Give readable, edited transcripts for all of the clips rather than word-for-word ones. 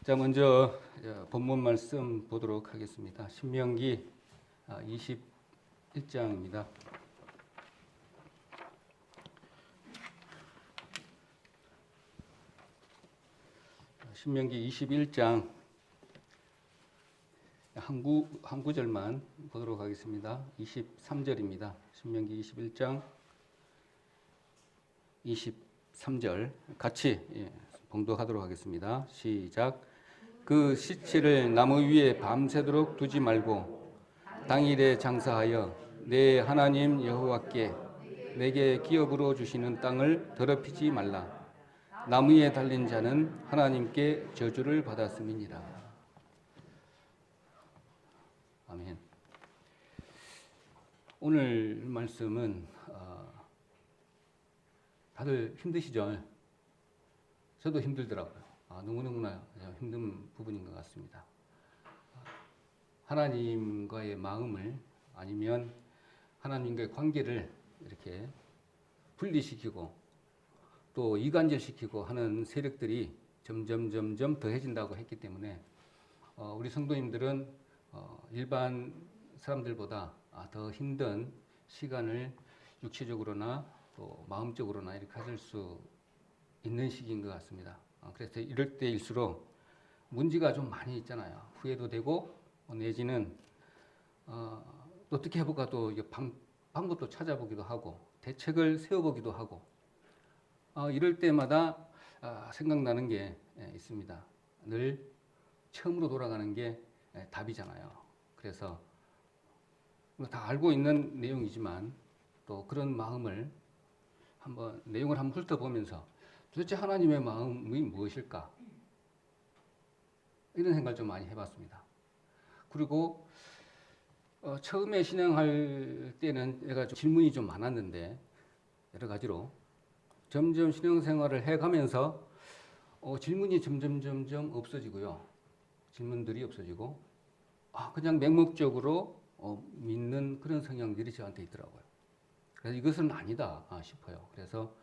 자, 먼저 본문 말씀 보도록 하겠습니다. 신명기 21장입니다. 신명기 21장 한 구절만 보도록 하겠습니다. 23절입니다. 신명기 21장 23절 같이 봉독하도록 하겠습니다. 시작. 그 시체를 나무 위에 밤새도록 두지 말고 당일에 장사하여 내 하나님 여호와께 내게 기업으로 주시는 땅을 더럽히지 말라. 나무에 달린 자는 하나님께 저주를 받았음이니라. 아멘. 오늘 말씀은 다들 힘드시죠? 저도 힘들더라고요. 너무너무나 힘든 부분인 것 같습니다. 하나님과의 마음을 아니면 하나님과의 관계를 이렇게 분리시키고 또 이간질시키고 하는 세력들이 점점 더해진다고 했기 때문에 우리 성도님들은 일반 사람들보다 더 힘든 시간을 육체적으로나 또 마음적으로나 이렇게 가질 수 있는 시기인 것 같습니다. 그래서 이럴 때일수록 문제가 좀 많이 있잖아요. 후회도 되고 내지는 어떻게 해볼까 또 방법도 찾아보기도 하고 대책을 세워보기도 하고 이럴 때마다 생각나는 게 있습니다. 늘 처음으로 돌아가는 게 답이잖아요. 그래서 다 알고 있는 내용이지만 또 그런 마음을 내용을 한번 훑어보면서 도대체 하나님의 마음이 무엇일까? 이런 생각을 좀 많이 해봤습니다. 그리고 처음에 신앙할 때는 내가 질문이 좀 많았는데 여러 가지로 점점 신앙생활을 해가면서 질문이 점점 없어지고요. 질문들이 없어지고 그냥 맹목적으로 믿는 그런 성향들이 저한테 있더라고요. 그래서 이것은 아니다 싶어요. 그래서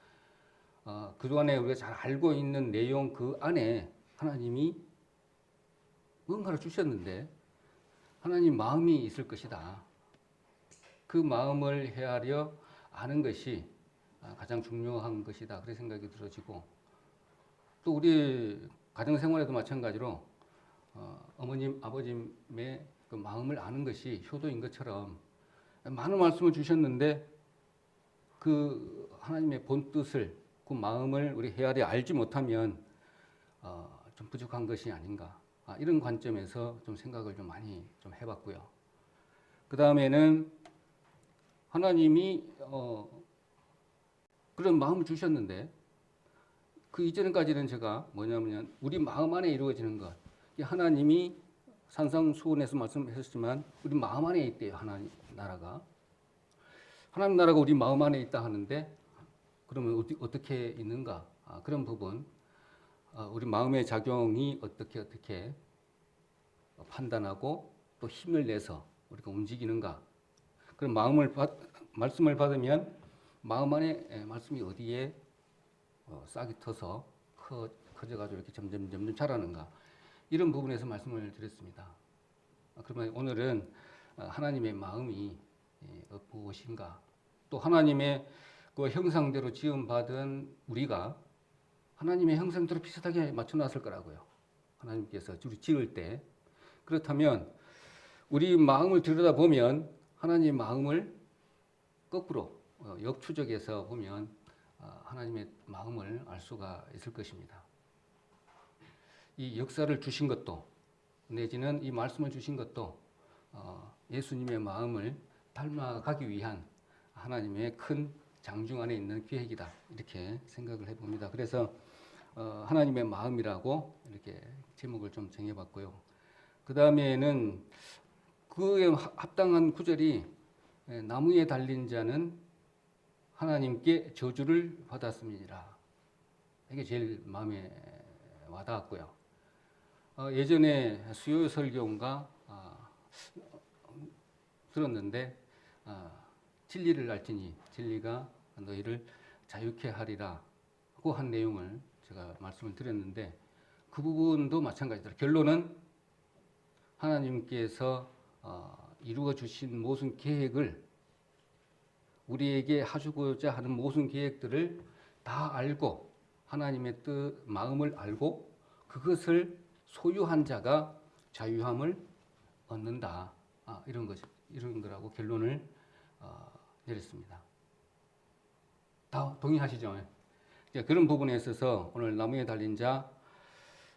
그동안에 우리가 잘 알고 있는 내용 그 안에 하나님이 뭔가를 주셨는데 하나님 마음이 있을 것이다. 그 마음을 헤아려 아는 것이 가장 중요한 것이다. 그런 생각이 들어지고 또 우리 가정생활에도 마찬가지로 어머님, 아버님의 그 마음을 아는 것이 효도인 것처럼 많은 말씀을 주셨는데 그 하나님의 본 뜻을 그 마음을 우리 헤아려 알지 못하면 좀 부족한 것이 아닌가 이런 관점에서 좀 생각을 좀 많이 좀 해봤고요. 그 다음에는 하나님이 그런 마음을 주셨는데 그 이전까지는 제가 뭐냐면 우리 마음 안에 이루어지는 것 하나님이 산상수훈에서 말씀하셨지만 우리 마음 안에 있대요. 하나님 나라가 우리 마음 안에 있다 하는데 그러면 어떻게 있는가? 그런 부분, 우리 마음의 작용이 어떻게 판단하고 또 힘을 내서 우리가 움직이는가? 그런 말씀을 받으면 마음 안에 말씀이 어디에 싹이 터서 커져가지고 이렇게 점점 자라는가? 이런 부분에서 말씀을 드렸습니다. 그러면 오늘은 하나님의 마음이 무엇인가? 또 하나님의 그 형상대로 지음받은 우리가 하나님의 형상대로 비슷하게 맞춰놨을 거라고요. 하나님께서 우리 지을 때. 그렇다면 우리 마음을 들여다보면 하나님의 마음을 거꾸로 역추적해서 보면 하나님의 마음을 알 수가 있을 것입니다. 이 역사를 주신 것도 내지는 이 말씀을 주신 것도 예수님의 마음을 닮아가기 위한 하나님의 큰 장중 안에 있는 계획이다 이렇게 생각을 해봅니다. 그래서 하나님의 마음이라고 이렇게 제목을 좀 정해봤고요. 그 다음에는 그에 합당한 구절이 나무에 달린 자는 하나님께 저주를 받았음이니라. 이게 제일 마음에 와닿았고요. 예전에 수요 설교인가 들었는데 진리를 알지니 진리가 너희를 자유케 하리라 고 한 내용을 제가 말씀을 드렸는데 그 부분도 마찬가지더라. 결론은 하나님께서 이루어 주신 모든 계획을 우리에게 하시고자 하는 모든 계획들을 다 알고 하나님의 뜻, 마음을 알고 그것을 소유한 자가 자유함을 얻는다. 이런 거라고 결론을 내렸습니다. 다 동의하시죠? 그런 부분에 있어서 오늘 나무에 달린 자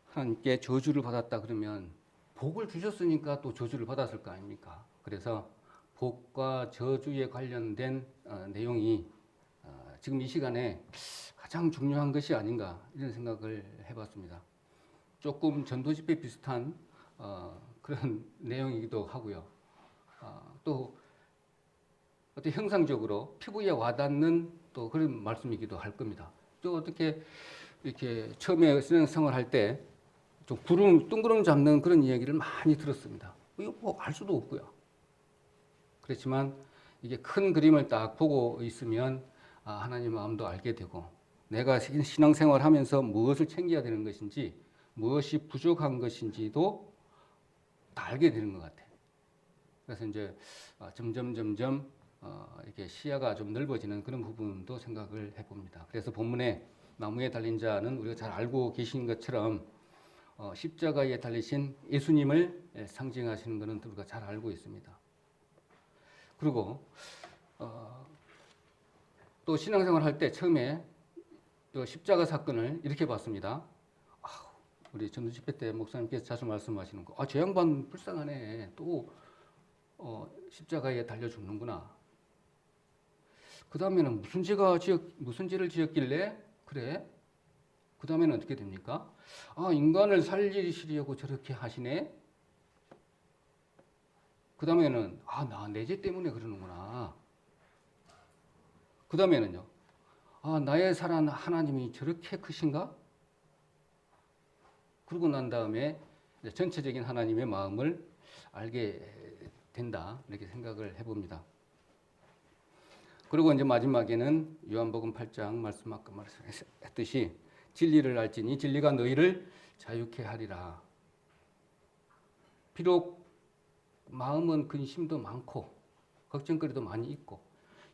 하나님께 저주를 받았다 그러면 복을 주셨으니까 또 저주를 받았을 거 아닙니까? 그래서 복과 저주에 관련된 내용이 지금 이 시간에 가장 중요한 것이 아닌가 이런 생각을 해봤습니다. 조금 전도집회 비슷한 그런 내용이기도 하고요. 또 어떤 형상적으로 피부에 와닿는 또 그런 말씀이기도 할 겁니다. 또 어떻게 이렇게 처음에 신앙생활 할 때 좀 둥그름 잡는 그런 이야기를 많이 들었습니다. 이거 뭐 알 수도 없고요. 그렇지만 이게 큰 그림을 딱 보고 있으면 하나님 마음도 알게 되고 내가 신앙생활 하면서 무엇을 챙겨야 되는 것인지 무엇이 부족한 것인지도 다 알게 되는 것 같아요. 그래서 이제 점점 이렇게 시야가 좀 넓어지는 그런 부분도 생각을 해봅니다. 그래서 본문에 나무에 달린 자는 우리가 잘 알고 계신 것처럼 십자가에 달리신 예수님을 상징하시는 것은 우리가 잘 알고 있습니다. 그리고 또 신앙생활 할 때 처음에 또 십자가 사건을 이렇게 봤습니다. 우리 전도집회 때 목사님께서 자주 말씀하시는 거, 저 양반 불쌍하네. 또 십자가에 달려 죽는구나. 그 다음에는 무슨 죄를 지었길래 그래? 그 다음에는 어떻게 됩니까? 인간을 살리시려고 저렇게 하시네. 그 다음에는 내 죄 때문에 그러는구나. 그 다음에는요. 나의 사랑 하나님이 저렇게 크신가? 그러고 난 다음에 전체적인 하나님의 마음을 알게 된다. 이렇게 생각을 해봅니다. 그리고 이제 마지막에는 요한복음 8장 아까 말씀했듯이 진리를 알지니 진리가 너희를 자유케 하리라. 비록 마음은 근심도 많고 걱정거리도 많이 있고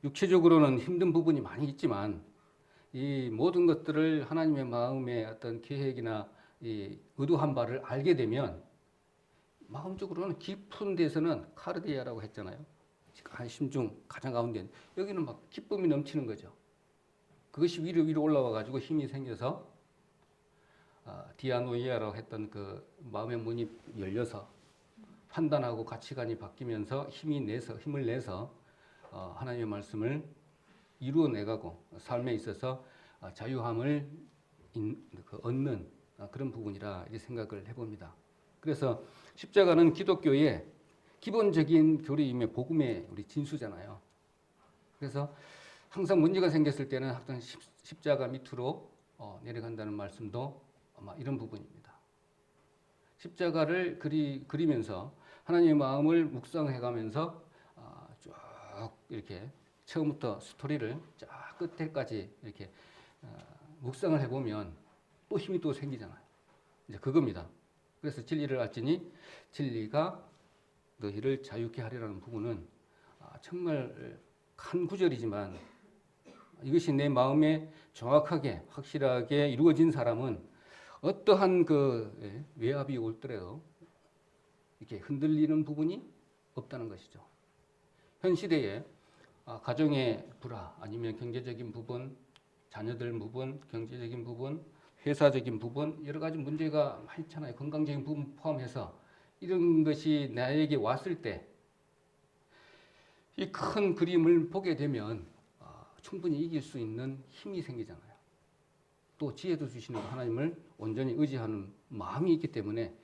육체적으로는 힘든 부분이 많이 있지만 이 모든 것들을 하나님의 마음의 어떤 계획이나 이 의도한 바를 알게 되면 마음적으로는 깊은 데서는 카르디아라고 했잖아요. 심중 가장 가운데 여기는 막 기쁨이 넘치는 거죠. 그것이 위로 올라와 가지고 힘이 생겨서 디아노이아라고 했던 그 마음의 문이 열려서 판단하고 가치관이 바뀌면서 힘을 내서 하나님의 말씀을 이루어내가고 삶에 있어서 자유함을 얻는 그런 부분이라 이렇게 생각을 해봅니다. 그래서 십자가는 기독교의 기본적인 교리임의 복음의 우리 진수잖아요. 그래서 항상 문제가 생겼을 때는 항상 십자가 밑으로 내려간다는 말씀도 아마 이런 부분입니다. 십자가를 그리면서 하나님의 마음을 묵상해가면서 쭉 이렇게 처음부터 스토리를 쫙 끝에까지 이렇게 묵상을 해보면 또 힘이 또 생기잖아요. 이제 그겁니다. 그래서 진리를 알지니 진리가 너희를 자유케 하리라는 부분은 정말 한 구절이지만 이것이 내 마음에 정확하게 확실하게 이루어진 사람은 어떠한 그 외압이 올더라도 이렇게 흔들리는 부분이 없다는 것이죠. 현 시대에 가정의 불화 아니면 경제적인 부분, 자녀들 부분, 경제적인 부분, 회사적인 부분 여러 가지 문제가 많잖아요. 건강적인 부분 포함해서 이런 것이 나에게 왔을 때 이 큰 그림을 보게 되면 충분히 이길 수 있는 힘이 생기잖아요. 또 지혜도 주시는 하나님을 온전히 의지하는 마음이 있기 때문에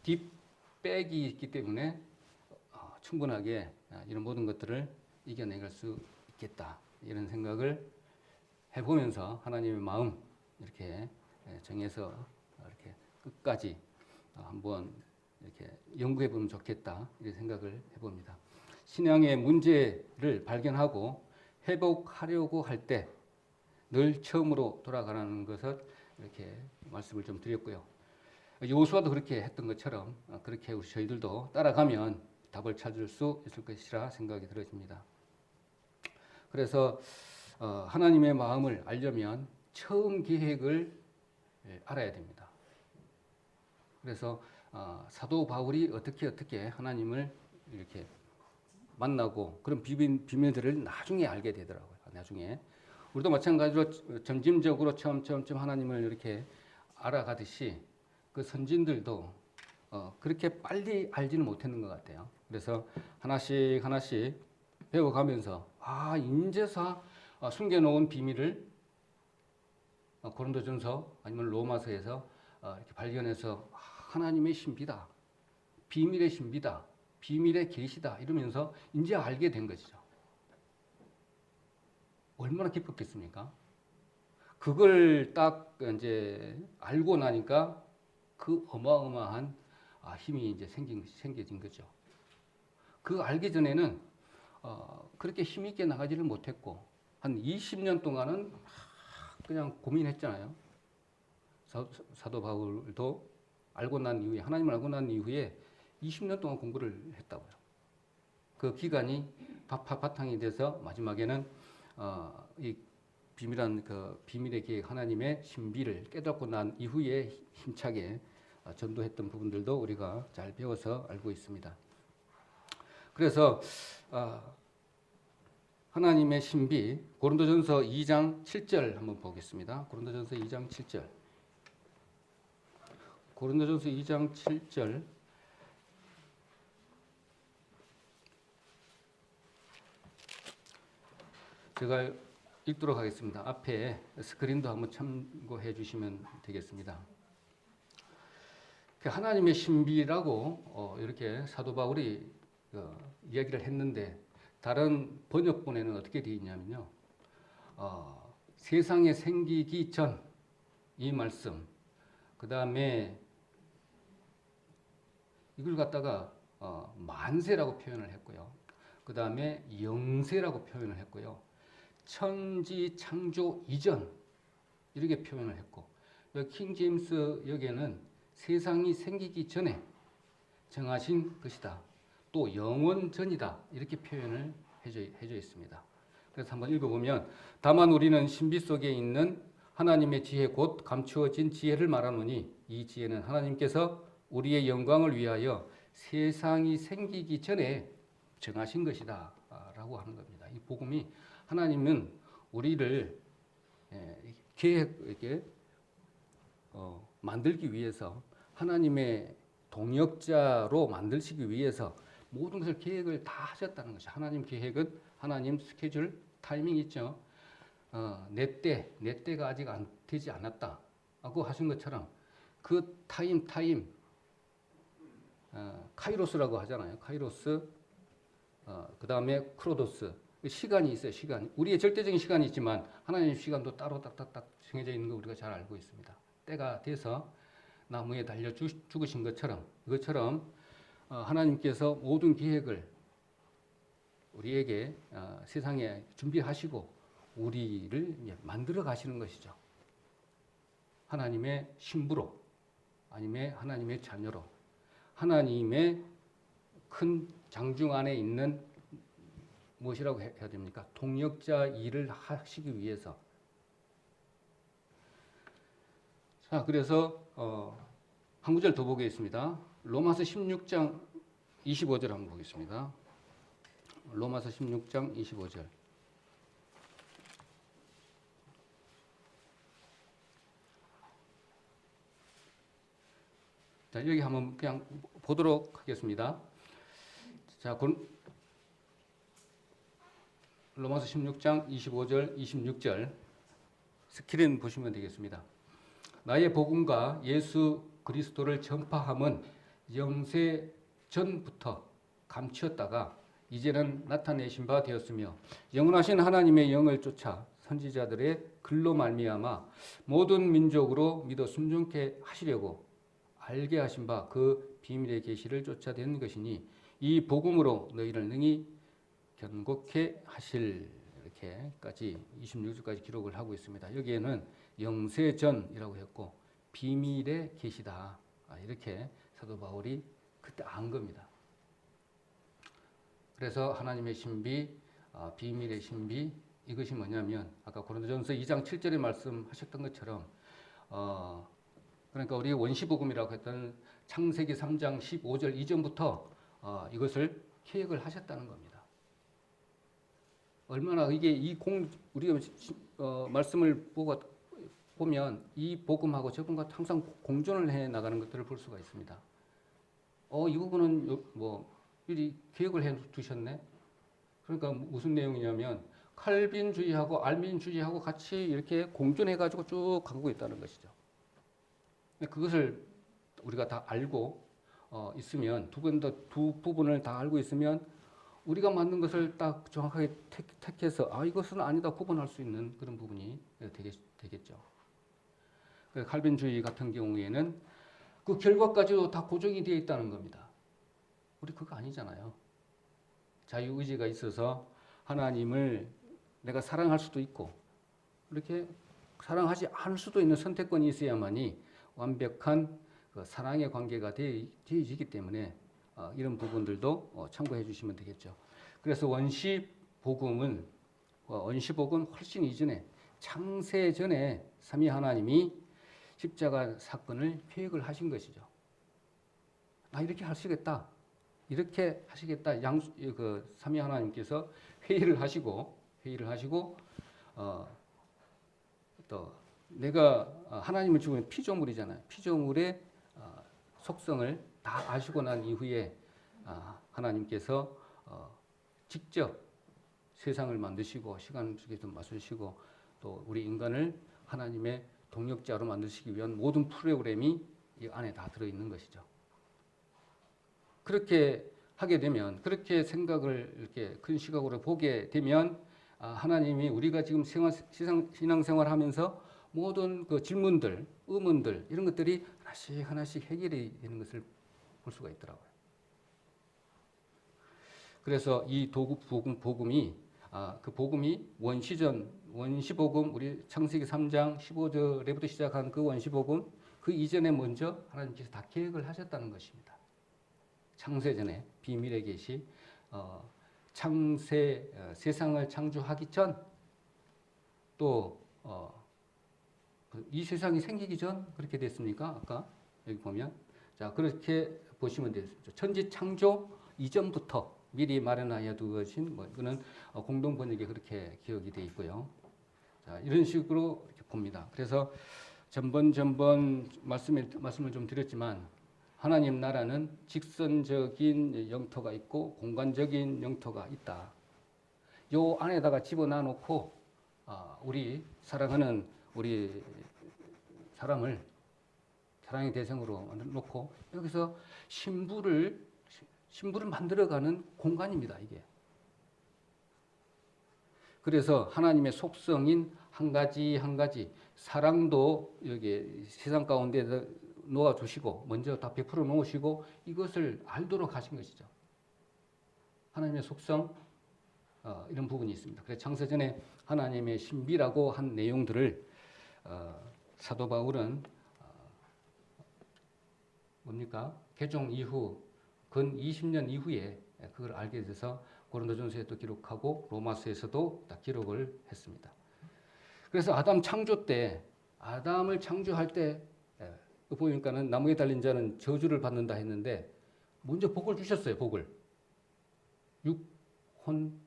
뒷백이 있기 때문에 충분하게 이런 모든 것들을 이겨내갈 수 있겠다. 이런 생각을 해보면서 하나님의 마음 이렇게 정해서 이렇게 끝까지 한번 이렇게 연구해 보면 좋겠다. 이런 생각을 해봅니다. 신앙의 문제를 발견하고 회복하려고 할 때 늘 처음으로 돌아가라는 것을 이렇게 말씀을 좀 드렸고요. 여호수아도 그렇게 했던 것처럼 그렇게 저희들도 따라가면 답을 찾을 수 있을 것이라 생각이 들어집니다. 그래서 하나님의 마음을 알려면 처음 계획을 알아야 됩니다. 그래서 사도 바울이 어떻게 하나님을 이렇게 만나고 그런 비밀들을 나중에 알게 되더라고요. 나중에 우리도 마찬가지로 점진적으로 처음 하나님을 이렇게 알아가듯이 그 선진들도 그렇게 빨리 알지는 못했는 것 같아요. 그래서 하나씩 배워가면서 인제서 숨겨놓은 비밀을 고린도전서 아니면 로마서에서 이렇게 발견해서 하나님의 신비다, 비밀의 신비다, 비밀의 계시다 이러면서 이제 알게 된 것이죠. 얼마나 기뻤겠습니까? 그걸 딱 이제 알고 나니까 그 어마어마한 힘이 이제 생겨진 거죠. 그 알기 전에는 그렇게 힘있게 나가지를 못했고 한 20년 동안은 그냥 고민했잖아요. 사도 바울도 하나님을 알고 난 이후에 20년 동안 공부를 했다고요. 그 기간이 바탕이 돼서 마지막에는 이 비밀한 그 비밀의 계획 하나님의 신비를 깨닫고 난 이후에 힘차게 전도했던 부분들도 우리가 잘 배워서 알고 있습니다. 그래서 하나님의 신비 고린도전서 2장 7절 한번 보겠습니다. 고린도전서 2장 7절. 고린도전서 2장 7절. 제가 읽도록 하겠습니다. 앞에 스크린도 한번 참고해 주시면 되겠습니다. 하나님의 신비라고 이렇게 사도 바울이 이야기를 했는데 다른 번역본에는 어떻게 되어 있냐면요. 세상에 생기기 전 이 말씀, 그 다음에 이걸 갖다가 만세라고 표현을 했고요. 그 다음에 영세라고 표현을 했고요. 천지 창조 이전 이렇게 표현을 했고 킹 제임스 역에는 세상이 생기기 전에 정하신 것이다. 또 영원 전이다. 이렇게 표현을 해져 있습니다. 그래서 한번 읽어보면 다만 우리는 신비 속에 있는 하나님의 지혜 곧 감추어진 지혜를 말하노니 이 지혜는 하나님께서 우리의 영광을 위하여 세상이 생기기 전에 정하신 것이다 라고 하는 겁니다. 이 복음이 하나님은 우리를 계획에 만들기 위해서 하나님의 동역자로 만드시기 위해서 모든 것을 계획을 다 하셨다는 것이죠. 하나님 계획은 하나님 스케줄 타이밍 있죠. 내 때가 아직 안 되지 않았다고 하신 것처럼 그 타임 카이로스라고 하잖아요. 카이로스 그 다음에 크로도스 시간이 있어요. 시간 우리의 절대적인 시간이 있지만 하나님의 시간도 따로 딱딱딱 정해져 있는 거 우리가 잘 알고 있습니다. 때가 돼서 나무에 달려 죽으신 것처럼 이것처럼 하나님께서 모든 계획을 우리에게 세상에 준비하시고 우리를 만들어 가시는 것이죠. 하나님의 신부로 아니면 하나님의 자녀로 하나님의 큰 장중 안에 있는 무엇이라고 해야 됩니까? 동역자 일을 하시기 위해서. 자, 그래서 한 구절 더 보겠습니다. 로마서 16장 25절 한번 보겠습니다. 로마서 16장 25절. 자, 여기 한번 그냥 보도록 하겠습니다. 자, 로마서 16장 25절, 26절 스크린 보시면 되겠습니다. 나의 복음과 예수 그리스도를 전파함은 영세 전부터 감추었다가 이제는 나타내신 바 되었으며 영원하신 하나님의 영을 쫓아 선지자들의 글로 말미암아 모든 민족으로 믿어 순종케 하시려고 알게 하신 바 그 비밀의 계시를 쫓아낸 것이니 이 복음으로 너희를 능히 견고케 하실 이렇게까지 26절까지 기록을 하고 있습니다. 여기에는 영세전이라고 했고 비밀의 계시다. 이렇게 사도 바울이 그때 안 겁니다. 그래서 하나님의 신비, 비밀의 신비, 이것이 뭐냐면 아까 고린도전서 2장 7절에 말씀하셨던 것처럼 그러니까 우리 원시복음이라고 했던 창세기 3장 15절 이전부터 이것을 계획을 하셨다는 겁니다. 얼마나 이게 우리가 말씀을 보면 이 복음하고 저분과 항상 공존을 해 나가는 것들을 볼 수가 있습니다. 이 부분은 미리 계획을 해 두셨네. 그러니까 무슨 내용이냐면 칼빈주의하고 알민주의하고 같이 이렇게 공존해 가지고 쭉 가고 있다는 것이죠. 그것을 우리가 다 알고 있으면 두 부분을 다 알고 있으면 우리가 맞는 것을 딱 정확하게 택해서 이것은 아니다 구분할 수 있는 그런 부분이 되겠죠. 칼빈주의 같은 경우에는 그 결과까지도 다 고정이 되어 있다는 겁니다. 우리 그거 아니잖아요. 자유의지가 있어서 하나님을 내가 사랑할 수도 있고 이렇게 사랑하지 않을 수도 있는 선택권이 있어야만이 완벽한 그 사랑의 관계가 되어지기 때문에 이런 부분들도 참고해 주시면 되겠죠. 그래서 원시복음 훨씬 이전에 창세 전에 삼위 하나님이 십자가 사건을 계획을 하신 것이죠. 이렇게 하시겠다. 이렇게 하시겠다. 그 삼위 하나님께서 회의를 하시고 또 내가 하나님을 죽으면 피조물이잖아요. 피조물의 속성을 다 아시고 난 이후에 하나님께서 직접 세상을 만드시고 시간 속에서 맞추시고 또 우리 인간을 하나님의 동역자로 만드시기 위한 모든 프로그램이 이 안에 다 들어있는 것이죠. 그렇게 하게 되면 그렇게 생각을 이렇게 큰 시각으로 보게 되면 하나님이 우리가 지금 신앙생활 하면서 모든 그 질문들, 의문들 이런 것들이 하나씩 해결이 되는 것을 볼 수가 있더라고요. 그래서 이 복음이 그 복음이 원시복음 우리 창세기 3장 15절에부터 시작한 그 원시복음 그 이전에 먼저 하나님께서 다 계획을 하셨다는 것입니다. 창세전에 비밀의 계시 세상을 창조하기 전 또 이 세상이 생기기 전 그렇게 됐습니까? 아까 여기 보면 그렇게 보시면 되겠죠. 천지 창조 이전부터 미리 마련하여 두어진 이거는 공동 번역에 그렇게 기억이 되어 있고요. 이런 식으로 이렇게 봅니다. 그래서 전번 말씀을 좀 드렸지만 하나님 나라는 직선적인 영토가 있고 공간적인 영토가 있다. 요 안에다가 집어넣어 놓고 우리 사랑하는 우리 사람을 사랑의 대상으로 만들어 놓고 여기서 신부를 만들어가는 공간입니다. 이게. 그래서 하나님의 속성인 한 가지 사랑도 여기 세상 가운데 놓아주시고 먼저 다 베풀어 놓으시고 이것을 알도록 하신 것이죠. 하나님의 속성 이런 부분이 있습니다. 그래서 창세전에 하나님의 신비라고 한 내용들을 사도 바울은 개종 이후 근 20년 이후에 그걸 알게 돼서 고린도전서에도 기록하고 로마서에서도 다 기록을 했습니다. 그래서 아담을 창조할 때 보니까는 나무에 달린 자는 저주를 받는다 했는데 먼저 복을 주셨어요. 복을 육혼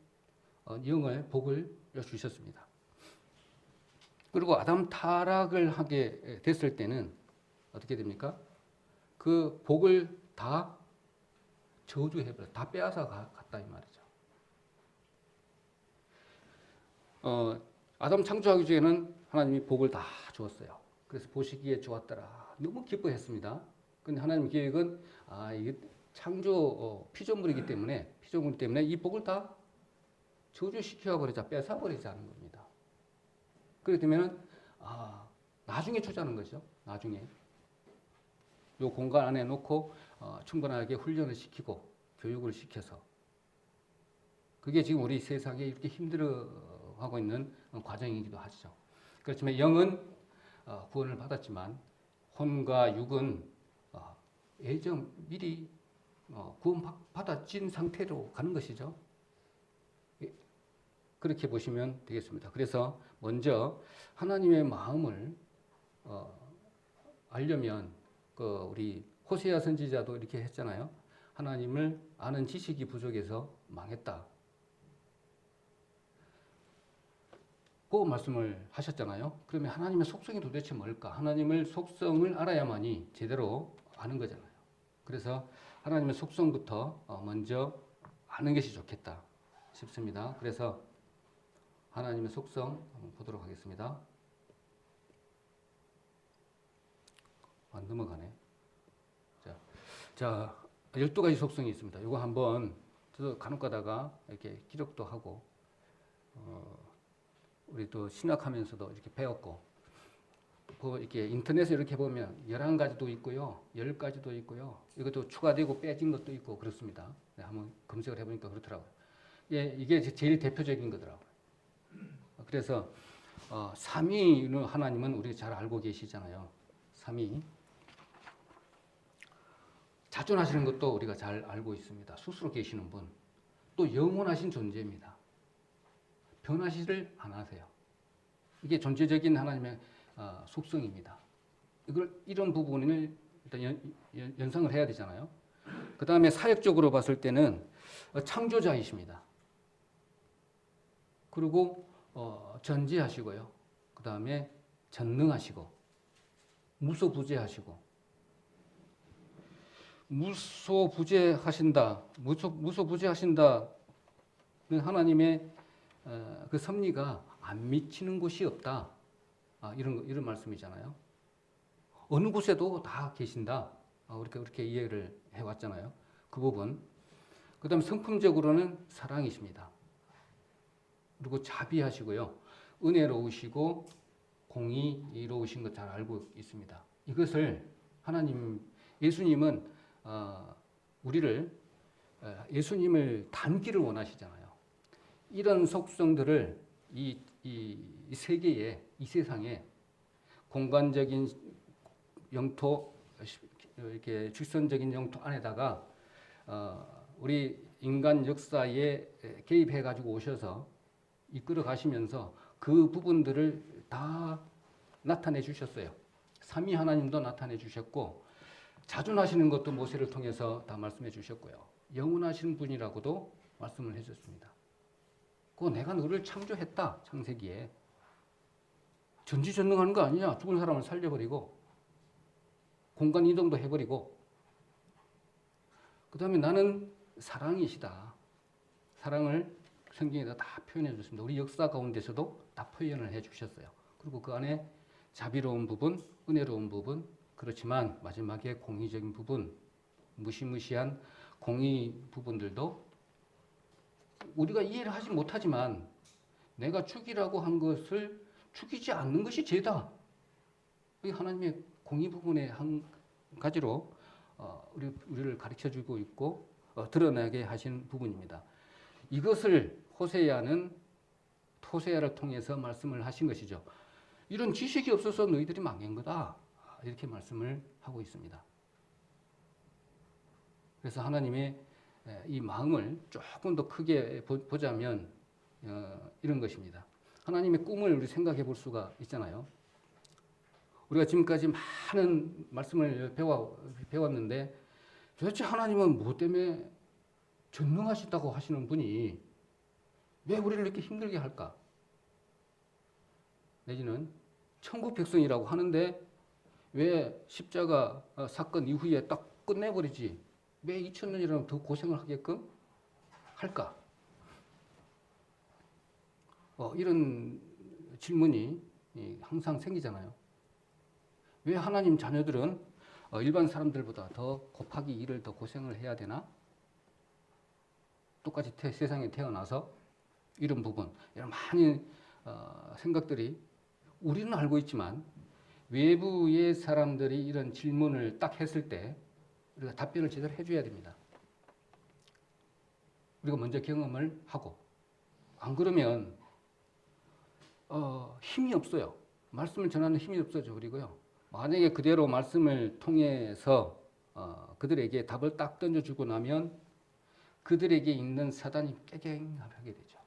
영을 복을 주셨습니다. 그리고 아담 타락을 하게 됐을 때는 어떻게 됩니까? 그 복을 다 저주해버려, 다 빼앗아 갔다 이 말이죠. 아담 창조하기 전에는 하나님이 복을 다 주었어요. 그래서 보시기에 좋았더라. 너무 기뻐했습니다. 근데 하나님 계획은 이게 창조 피조물이기 때문에 이 복을 다 저주시켜 버리자, 뺏어 버리자는 겁니다. 그렇게 되면은 나중에 주자는 거죠. 나중에 요 공간 안에 놓고 충분하게 훈련을 시키고 교육을 시켜서 그게 지금 우리 세상에 이렇게 힘들어하고 있는 과정이기도 하죠. 그렇지만 영은 구원을 받았지만 혼과 육은 예정 미리 구원받아진 상태로 가는 것이죠. 그렇게 보시면 되겠습니다. 그래서 먼저 하나님의 마음을 알려면 우리 호세아 선지자도 이렇게 했잖아요. 하나님을 아는 지식이 부족해서 망했다. 그 말씀을 하셨잖아요. 그러면 하나님의 속성이 도대체 뭘까? 하나님의 속성을 알아야만이 제대로 아는 거잖아요. 그래서 하나님의 속성부터 먼저 아는 것이 좋겠다 싶습니다. 그래서 하나님의 속성 한번 보도록 하겠습니다. 안 넘어가네. 자, 12가지 속성이 있습니다. 이거 한번 저도 간혹 가다가 이렇게 기록도 하고, 우리 또 신학하면서도 이렇게 배웠고, 이렇게 인터넷에 이렇게 보면 11가지도 있고요, 10가지도 있고요, 이것도 추가되고 빼진 것도 있고 그렇습니다. 네, 한번 검색을 해보니까 그렇더라고요. 예, 이게 제일 대표적인 거더라고요. 그래서 삼위는 하나님은 우리가 잘 알고 계시잖아요. 삼위. 자존하시는 것도 우리가 잘 알고 있습니다. 스스로 계시는 분. 또 영원하신 존재입니다. 변하시를 안 하세요. 이게 존재적인 하나님의 속성입니다. 이런 부분을 일단 연상을 해야 되잖아요. 그 다음에 사역적으로 봤을 때는 창조자이십니다. 그리고 전지하시고요. 그 다음에 전능하시고 무소부재하시고 무소부재하신다는 하나님의 그 섭리가 안 미치는 곳이 없다. 이런 말씀이잖아요. 어느 곳에도 다 계신다. 그렇게 이해를 해왔잖아요. 그 부분. 그 다음에 성품적으로는 사랑이십니다. 그리고 자비하시고요. 은혜로우시고 공의로우신 것 잘 알고 있습니다. 이것을 예수님은 예수님을 닮기를 원하시잖아요. 이런 속성들을 이 세계에, 이 세상에 공간적인 영토, 이렇게 직선적인 영토 안에다가 우리 인간 역사에 개입해 가지고 오셔서 이끌어 가시면서 그 부분들을 다 나타내 주셨어요. 삼위 하나님도 나타내 주셨고, 자존하시는 것도 모세를 통해서 다 말씀해 주셨고요. 영원하신 분이라고도 말씀을 해 주셨습니다. 내가 너를 창조했다. 창세기에. 전지전능하는 거 아니냐. 죽은 사람을 살려버리고 공간 이동도 해버리고, 그 다음에 나는 사랑이시다. 사랑을 성경에다 다 표현해 줬습니다. 우리 역사 가운데서도 다 표현을 해 주셨어요. 그리고 그 안에 자비로운 부분, 은혜로운 부분, 그렇지만 마지막에 공의적인 부분, 무시무시한 공의 부분들도 우리가 이해를 하지 못하지만 내가 죽이라고 한 것을 죽이지 않는 것이 죄다. 이 하나님의 공의 부분의 한 가지로 우리를 가르쳐주고 있고 드러나게 하신 부분입니다. 이것을 호세아를 통해서 말씀을 하신 것이죠. 이런 지식이 없어서 너희들이 망한 거다. 이렇게 말씀을 하고 있습니다. 그래서 하나님의 이 마음을 조금 더 크게 보자면 이런 것입니다. 하나님의 꿈을 우리 생각해 볼 수가 있잖아요. 우리가 지금까지 많은 말씀을 배웠는데 도대체 하나님은 무엇 때문에 전능하시다고 하시는 분이 왜 우리를 이렇게 힘들게 할까? 내지는 천국 백성이라고 하는데 왜 십자가 사건 이후에 딱 끝내버리지? 왜 2000년이라면 더 고생을 하게끔 할까? 이런 질문이 항상 생기잖아요. 왜 하나님 자녀들은 일반 사람들보다 더 곱하기 2를 더 고생을 해야 되나? 똑같이 세상에 태어나서 이런 부분, 이런 많은 생각들이 우리는 알고 있지만 외부의 사람들이 이런 질문을 딱 했을 때 우리가 답변을 제대로 해줘야 됩니다. 우리가 먼저 경험을 하고, 안 그러면 힘이 없어요. 말씀을 전하는 힘이 없어져 버리고요. 만약에 그대로 말씀을 통해서 그들에게 답을 딱 던져주고 나면 그들에게 있는 사단이 깨갱하게 되죠.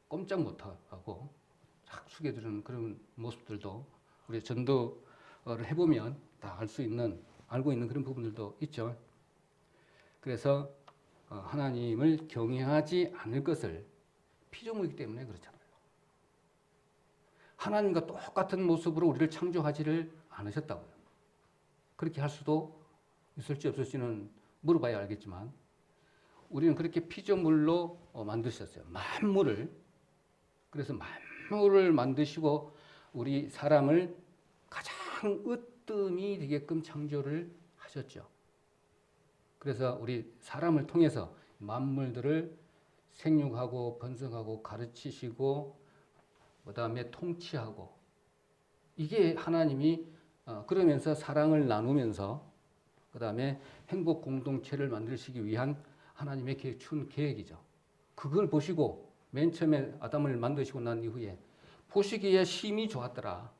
꼼짝 못하고 착 숙여드는 그런 모습들도 우리 전도를 해보면 다 알고 있는 그런 부분들도 있죠. 그래서 하나님을 경외하지 않을 것을 피조물이기 때문에 그렇잖아요. 하나님과 똑같은 모습으로 우리를 창조하지를 않으셨다고요. 그렇게 할 수도 있을지 없을지는 물어봐야 알겠지만 우리는 그렇게 피조물로 만드셨어요. 만물을. 그래서 만물을 만드시고 우리 사람을 가장 으뜸이 되게끔 창조를 하셨죠. 그래서 우리 사람을 통해서 만물들을 생육하고 번성하고 가르치시고 그다음에 통치하고 이게 하나님이 그러면서 사랑을 나누면서 그다음에 행복 공동체를 만드시기 위한 하나님의 추운 계획이죠. 그걸 보시고 맨 처음에 아담을 만드시고 난 이후에 보시기에 심히 좋았더라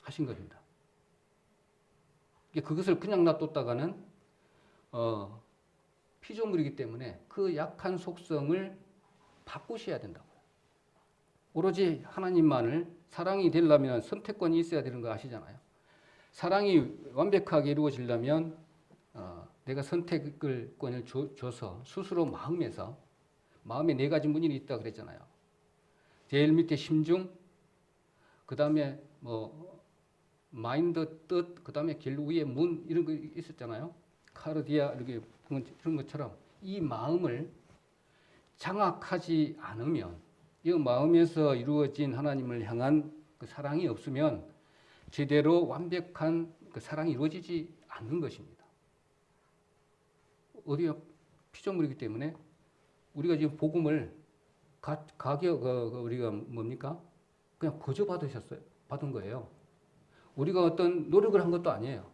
하신 겁니다. 그것을 그냥 놔뒀다가는 피조물이기 때문에 그 약한 속성을 바꾸셔야 된다고요. 오로지 하나님만을 사랑이 되려면 선택권이 있어야 되는 거 아시잖아요. 사랑이 완벽하게 이루어지려면 내가 선택권을 줘서 스스로 마음에 네 가지 문이 있다 그랬잖아요. 제일 밑에 심중, 그 다음에 마인드, 뜻, 그 다음에 길 위에 문 이런 거 있었잖아요. 카르디아 이렇게 그런 것처럼 이 마음을 장악하지 않으면 이 마음에서 이루어진 하나님을 향한 그 사랑이 없으면 제대로 완벽한 그 사랑이 이루어지지 않는 것입니다. 어디가 피조물이기 때문에 우리가 지금 복음을 우리가 뭡니까? 그냥 거저 받은 거예요. 우리가 어떤 노력을 한 것도 아니에요.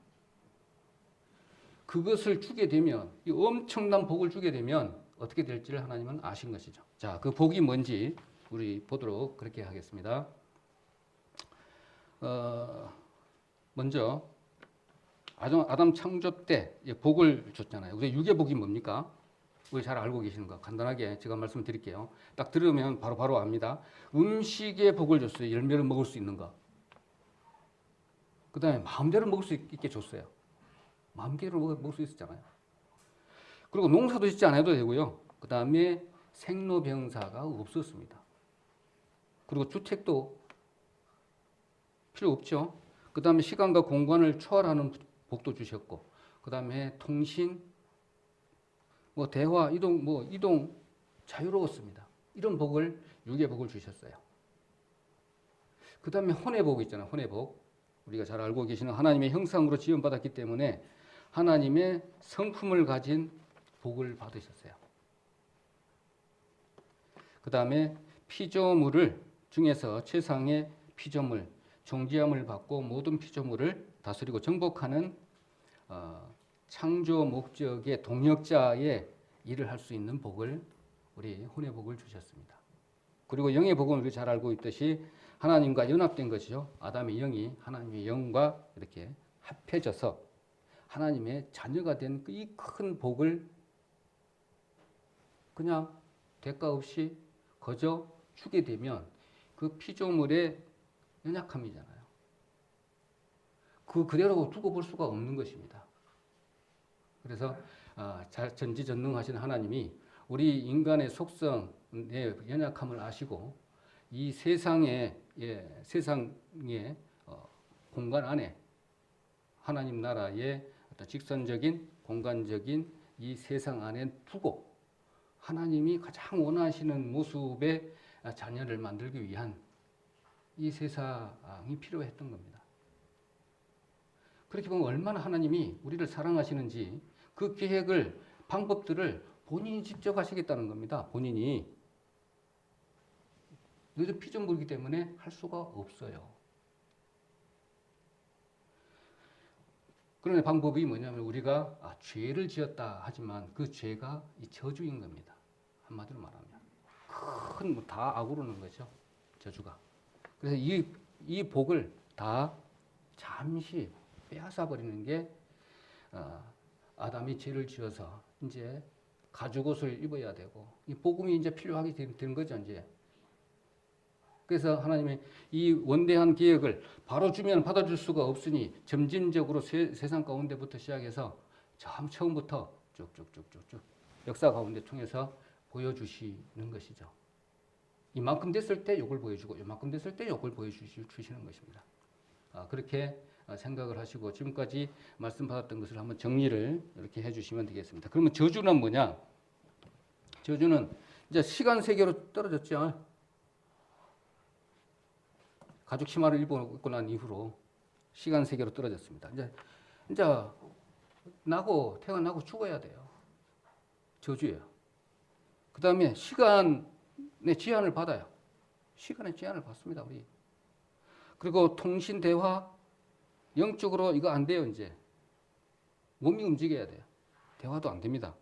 그것을 주게 되면, 이 엄청난 복을 주게 되면 어떻게 될지를 하나님은 아신 것이죠. 자, 그 복이 뭔지 우리 보도록 그렇게 하겠습니다. 먼저 아담 창조 때 복을 줬잖아요. 우리 육의 복이 뭡니까? 우리 잘 알고 계시는 거 간단하게 제가 말씀드릴게요. 딱 들으면 바로 압니다. 음식의 복을 줬어요. 열매를 먹을 수 있는 거. 그 다음에 마음대로 먹을 수 있게 줬어요. 마음대로 먹을 수 있었잖아요. 그리고 농사도 짓지 않아도 되고요. 그 다음에 생로병사가 없었습니다. 그리고 주택도 필요 없죠. 그 다음에 시간과 공간을 초월하는 복도 주셨고, 그 다음에 통신, 대화, 이동 자유로웠습니다. 이런 복을, 육의 복을 주셨어요. 그 다음에 혼의 복 있잖아요. 혼의 복. 우리가 잘 알고 계시는 하나님의 형상으로 지음받았기 때문에 하나님의 성품을 가진 복을 받으셨어요. 그 다음에 피조물을 중에서 최상의 피조물, 존귀함을 받고 모든 피조물을 다스리고 정복하는 창조 목적의 동력자의 일을 할 수 있는 복을 우리 혼의 복을 주셨습니다. 그리고 영의 복은 우리 잘 알고 있듯이 하나님과 연합된 것이죠. 아담의 영이 하나님의 영과 이렇게 합해져서 하나님의 자녀가 된 이 큰 복을 그냥 대가 없이 거저 주게 되면 그 피조물의 연약함이잖아요. 그대로 두고 볼 수가 없는 것입니다. 그래서 전지전능하신 하나님이 우리 인간의 속성의 연약함을 아시고 이 세상의 공간 안에 하나님 나라의 어떤 직선적인 공간적인 이 세상 안에 두고 하나님이 가장 원하시는 모습의 자녀를 만들기 위한 이 세상이 필요했던 겁니다. 그렇게 보면 얼마나 하나님이 우리를 사랑하시는지 그 계획을, 방법들을 본인이 직접 하시겠다는 겁니다. 본인이. 너희들 피조물이기 때문에 할 수가 없어요. 그런데 방법이 뭐냐면 우리가 죄를 지었다 하지만 그 죄가 이 저주인 겁니다. 한마디로 말하면. 다 악으로는 거죠. 저주가. 그래서 이 복을 다 잠시 빼앗아 버리는 게 아담이 죄를 지어서 이제 가죽옷을 입어야 되고 이 복음이 이제 필요하게 되는 거죠 이제. 그래서 하나님의 이 원대한 계획을 바로 주면 받아줄 수가 없으니 점진적으로 세상 가운데부터 시작해서 처음부터 쭉쭉쭉쭉쭉 역사 가운데 통해서 보여주시는 것이죠. 이만큼 됐을 때 요걸 보여주고 이만큼 됐을 때 요걸 보여주시는 것입니다. 그렇게 생각을 하시고 지금까지 말씀 받았던 것을 한번 정리를 이렇게 해주시면 되겠습니다. 그러면 저주는 뭐냐? 저주는 이제 시간 세계로 떨어졌죠. 가죽 치마를 입고 난 이후로 시간 세계로 떨어졌습니다. 이제 태어나고 죽어야 돼요. 저주예요. 그 다음에 시간의 제한을 받아요. 시간의 제한을 받습니다, 우리. 그리고 통신, 대화, 영적으로 이거 안 돼요, 이제. 몸이 움직여야 돼요. 대화도 안 됩니다.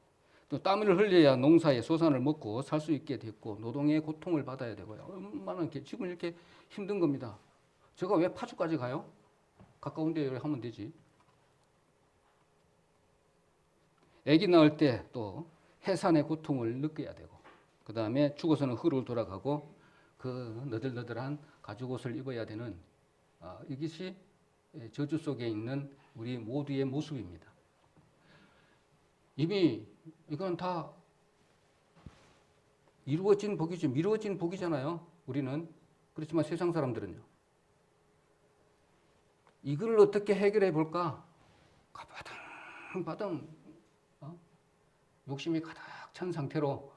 또 땀을 흘려야 농사의 소산을 먹고 살 수 있게 됐고, 노동의 고통을 받아야 되고요. 얼마나 지금 이렇게 힘든 겁니다. 제가 왜 파주까지 가요? 가까운 데 하면 되지. 아기 낳을 때 또 해산의 고통을 느껴야 되고, 그 다음에 죽어서는 흙으로 돌아가고, 그 너덜너덜한 가죽옷을 입어야 되는 이것이 저주 속에 있는 우리 모두의 모습입니다. 이미 이건 다 이루어진 복이죠. 미루어진 복이잖아요. 우리는. 그렇지만 세상 사람들은요. 이걸 어떻게 해결해 볼까? 바등 욕심이 가득 찬 상태로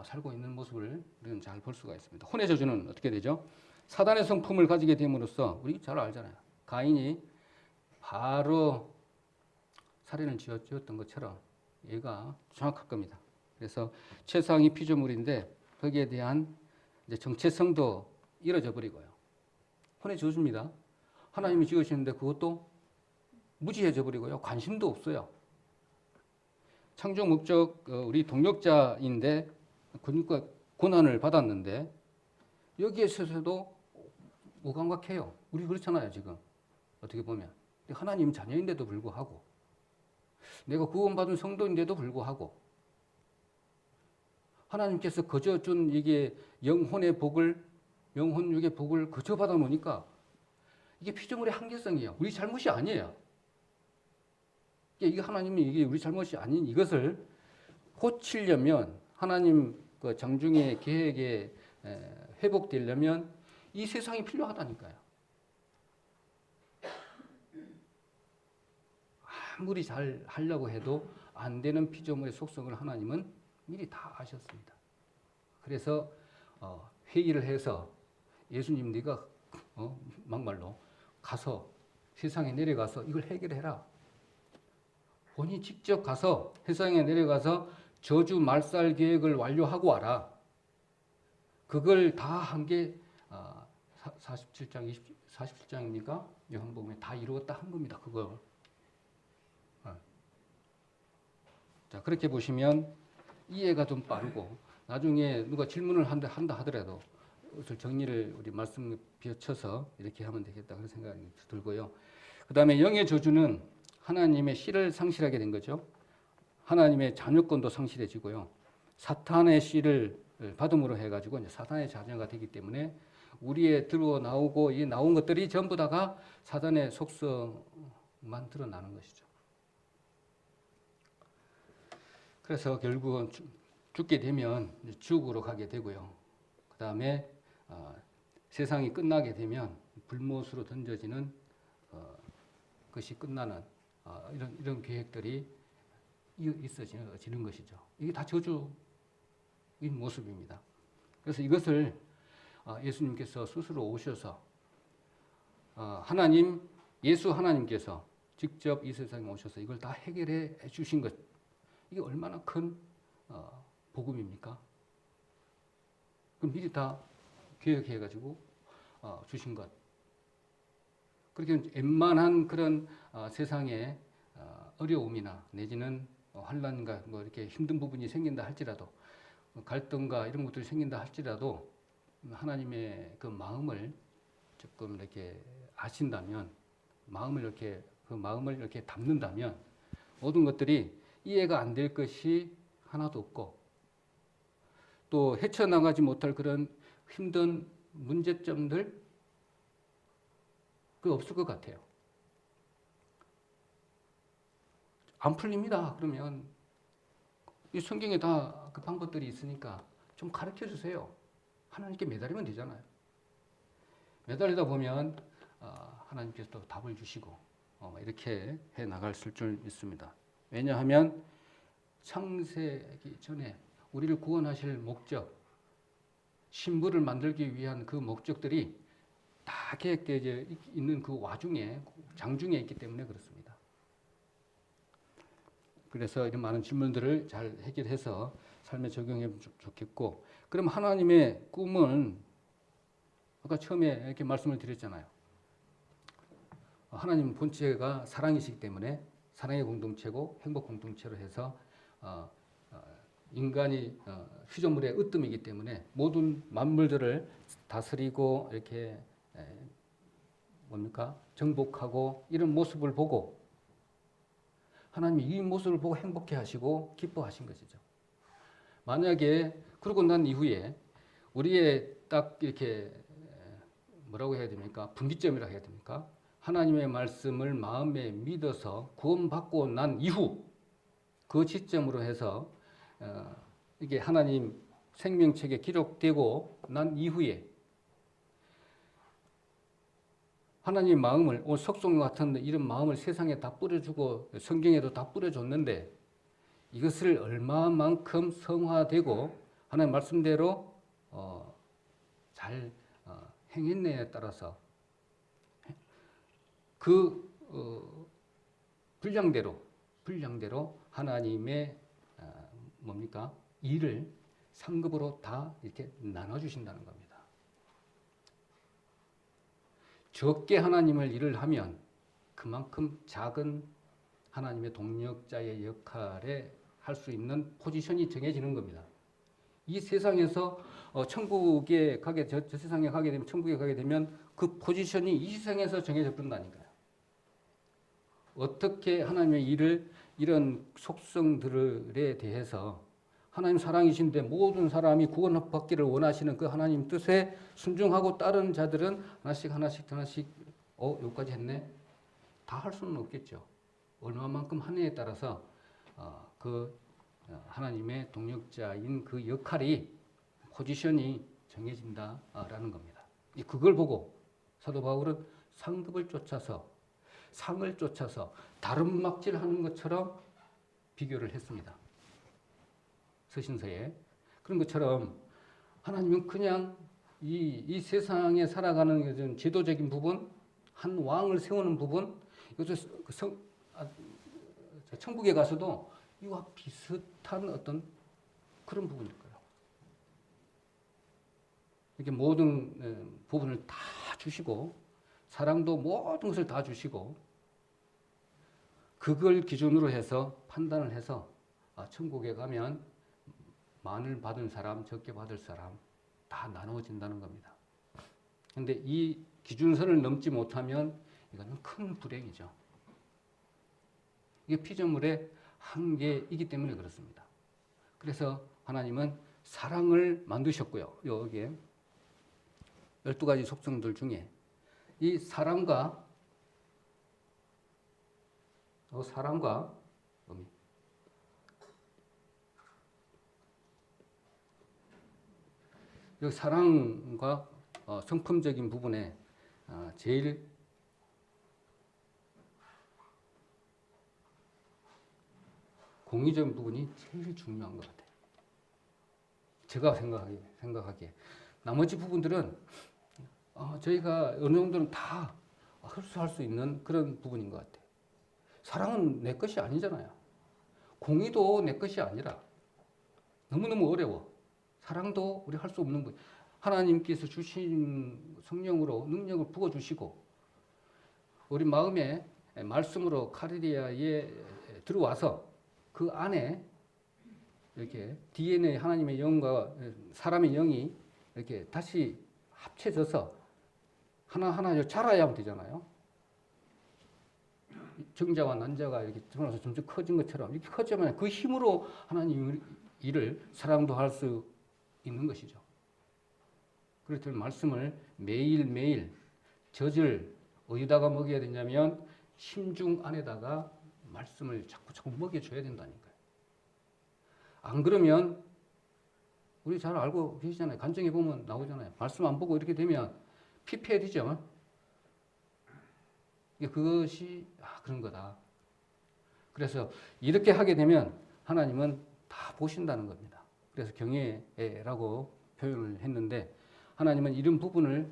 살고 있는 모습을 우리는 잘 볼 수가 있습니다. 혼의 저주는 어떻게 되죠? 사단의 성품을 가지게 됨으로써 우리 잘 알잖아요. 가인이 바로 살인을 지었던 것처럼 얘가 정확할 겁니다. 그래서 최상위 피조물인데 거기에 대한 이제 정체성도 잃어져 버리고요. 혼의 저주입니다. 하나님이 지으시는데 그것도 무지해져 버리고요. 관심도 없어요. 창조 목적 우리 동력자인데 그러니까 고난을 받았는데 여기에 있어서도 무감각해요. 우리 그렇잖아요, 지금. 어떻게 보면. 하나님 자녀인데도 불구하고 내가 구원받은 성도인데도 불구하고 하나님께서 거저 준 이게 영혼의 복을, 영혼육의 복을 거저 받아 놓으니까 이게 피조물의 한계성이에요. 우리 잘못이 아니에요. 이게 하나님이 이게 우리 잘못이 아닌 이것을 고치려면 하나님 그 장중의 계획에 회복되려면 이 세상이 필요하다니까요. 아무리 잘 하려고 해도 안 되는 피조물의 속성을 하나님은 미리 다 아셨습니다. 그래서 회의를 해서 예수님 네가 막말로 가서 세상에 내려가서 이걸 해결해라. 본인이 직접 가서 세상에 내려가서 저주 말살 계획을 완료하고 와라. 그걸 다 한 게 47장입니까? 요한복음에 다 이루었다 한 겁니다. 그거. 자, 그렇게 보시면 이해가 좀 빠르고 나중에 누가 질문을 한다 하더라도 정리를 우리 말씀 비춰서 이렇게 하면 되겠다 그런 생각이 들고요. 그 다음에 영의 저주는 하나님의 씨를 상실하게 된 거죠. 하나님의 자녀권도 상실해지고요. 사탄의 씨를 받음으로 해가지고 이제 사탄의 자녀가 되기 때문에 우리에 들어 나오고 이 나온 것들이 전부 다가 사탄의 속성만 드러나는 것이죠. 그래서 결국은 죽게 되면 지옥으로 가게 되고요. 그 다음에 세상이 끝나게 되면 불못으로 던져지는 것이 끝나는 이런 계획들이 있어지는 것이죠. 이게 다 저주인 모습입니다. 그래서 이것을 예수님께서 스스로 오셔서 예수 하나님께서 직접 이 세상에 오셔서 이걸 다 해결해 주신 것, 이게 얼마나 큰 복음입니까? 그럼 미리 다 계획해가지고 주신 것. 그렇게 웬만한 그런 세상의 어려움이나 내지는 환난과 뭐 이렇게 힘든 부분이 생긴다 할지라도 갈등과 이런 것들이 생긴다 할지라도 하나님의 그 마음을 조금 이렇게 아신다면 그 마음을 이렇게 담는다면 모든 것들이 이해가 안 될 것이 하나도 없고 또 헤쳐나가지 못할 그런 힘든 문제점들 그 없을 것 같아요. 안 풀립니다. 그러면 이 성경에 다 그 방법들이 있으니까 좀 가르쳐 주세요. 하나님께 매달리면 되잖아요. 매달리다 보면 하나님께서 또 답을 주시고 이렇게 해 나갈 줄 믿습니다. 왜냐하면 창세기 전에 우리를 구원하실 목적, 신부를 만들기 위한 그 목적들이 다 계획되어 있는 그 와중에 장중에 있기 때문에 그렇습니다. 그래서 이런 많은 질문들을 잘 해결해서 삶에 적용해 보면 좋겠고, 그럼 하나님의 꿈은 아까 처음에 이렇게 말씀을 드렸잖아요. 하나님 본체가 사랑이시기 때문에 사랑의 공동체고 행복 공동체로 해서 인간이 피조물의 으뜸이기 때문에 모든 만물들을 다스리고 이렇게 정복하고 이런 모습을 보고 하나님이 이 모습을 보고 행복해 하시고 기뻐하신 것이죠. 만약에 그러고 난 이후에 우리의 딱 이렇게 뭐라고 해야 됩니까? 분기점이라고 해야 됩니까? 하나님의 말씀을 마음에 믿어서 구원받고 난 이후 그 시점으로 해서 이게 하나님 생명책에 기록되고 난 이후에 하나님 마음을 석송 같은 이런 마음을 세상에 다 뿌려주고 성경에도 다 뿌려줬는데 이것을 얼마만큼 성화되고 하나님 말씀대로 잘 행했느냐에 따라서 그 분량대로 하나님의 일을 상급으로 다 이렇게 나눠주신다는 겁니다. 적게 하나님을 일을 하면 그만큼 작은 하나님의 동력자의 역할에 할 수 있는 포지션이 정해지는 겁니다. 이 세상에서 천국에 가게 저 세상에 가게 되면 천국에 가게 되면 그 포지션이 이 세상에서 정해져 버린다니까요. 어떻게 하나님의 일을 이런 속성들에 대해서 하나님 사랑이신데 모든 사람이 구원받기를 원하시는 그 하나님 뜻에 순종하고 따르는 자들은 하나씩 여기까지 했네? 다 할 수는 없겠죠. 얼마만큼 하느냐에 따라서 그 하나님의 동력자인 그 역할이 포지션이 정해진다라는 겁니다. 그걸 보고 사도 바울은 상급을 쫓아서 상을 쫓아서 다른 막질하는 것처럼 비교를 했습니다. 서신서에 그런 것처럼 하나님은 그냥 이 세상에 살아가는 제도적인 부분, 한 왕을 세우는 부분, 이것을 천국에 가서도 이와 비슷한 어떤 그런 부분일 거예요. 이렇게 모든 부분을 다 주시고 사랑도 모든 것을 다 주시고 그걸 기준으로 해서 판단을 해서 천국에 가면 많이 받은 사람, 적게 받을 사람 다 나누어진다는 겁니다. 그런데 이 기준선을 넘지 못하면 이거는 큰 불행이죠. 이게 피조물의 한계이기 때문에 그렇습니다. 그래서 하나님은 사랑을 만드셨고요. 여기에 12가지 속성들 중에 이 사랑과 이 사랑과 성품적인 부분에 제일 공의적인 부분이 제일 중요한 것 같아요. 제가 생각하기에 나머지 부분들은 저희가 어느 정도는 다 흡수할 수 있는 그런 부분인 것 같아요. 사랑은 내 것이 아니잖아요. 공의도 내 것이 아니라 너무너무 어려워. 사랑도 우리 할 수 없는 분. 하나님께서 주신 성령으로 능력을 부어주시고 우리 마음에 말씀으로 카리리아에 들어와서 그 안에 이렇게 DNA 하나님의 영과 사람의 영이 이렇게 다시 합쳐져서 하나하나 자라야 되잖아요. 정자와 난자가 이렇게 드러나서 점점 커진 것처럼 이렇게 커지면 그 힘으로 하나님 일을 사랑도 할 수 있는 것이죠. 그렇다면 말씀을 매일매일 젖을 어디다가 먹여야 되냐면 심중 안에다가 말씀을 자꾸 먹여줘야 된다니까요. 안 그러면 우리 잘 알고 계시잖아요. 간증해 보면 나오잖아요. 말씀 안 보고 이렇게 되면 피폐해지죠. 그것이 그런 거다. 그래서 이렇게 하게 되면 하나님은 다 보신다는 겁니다. 그래서 경외라고 표현을 했는데 하나님은 이런 부분을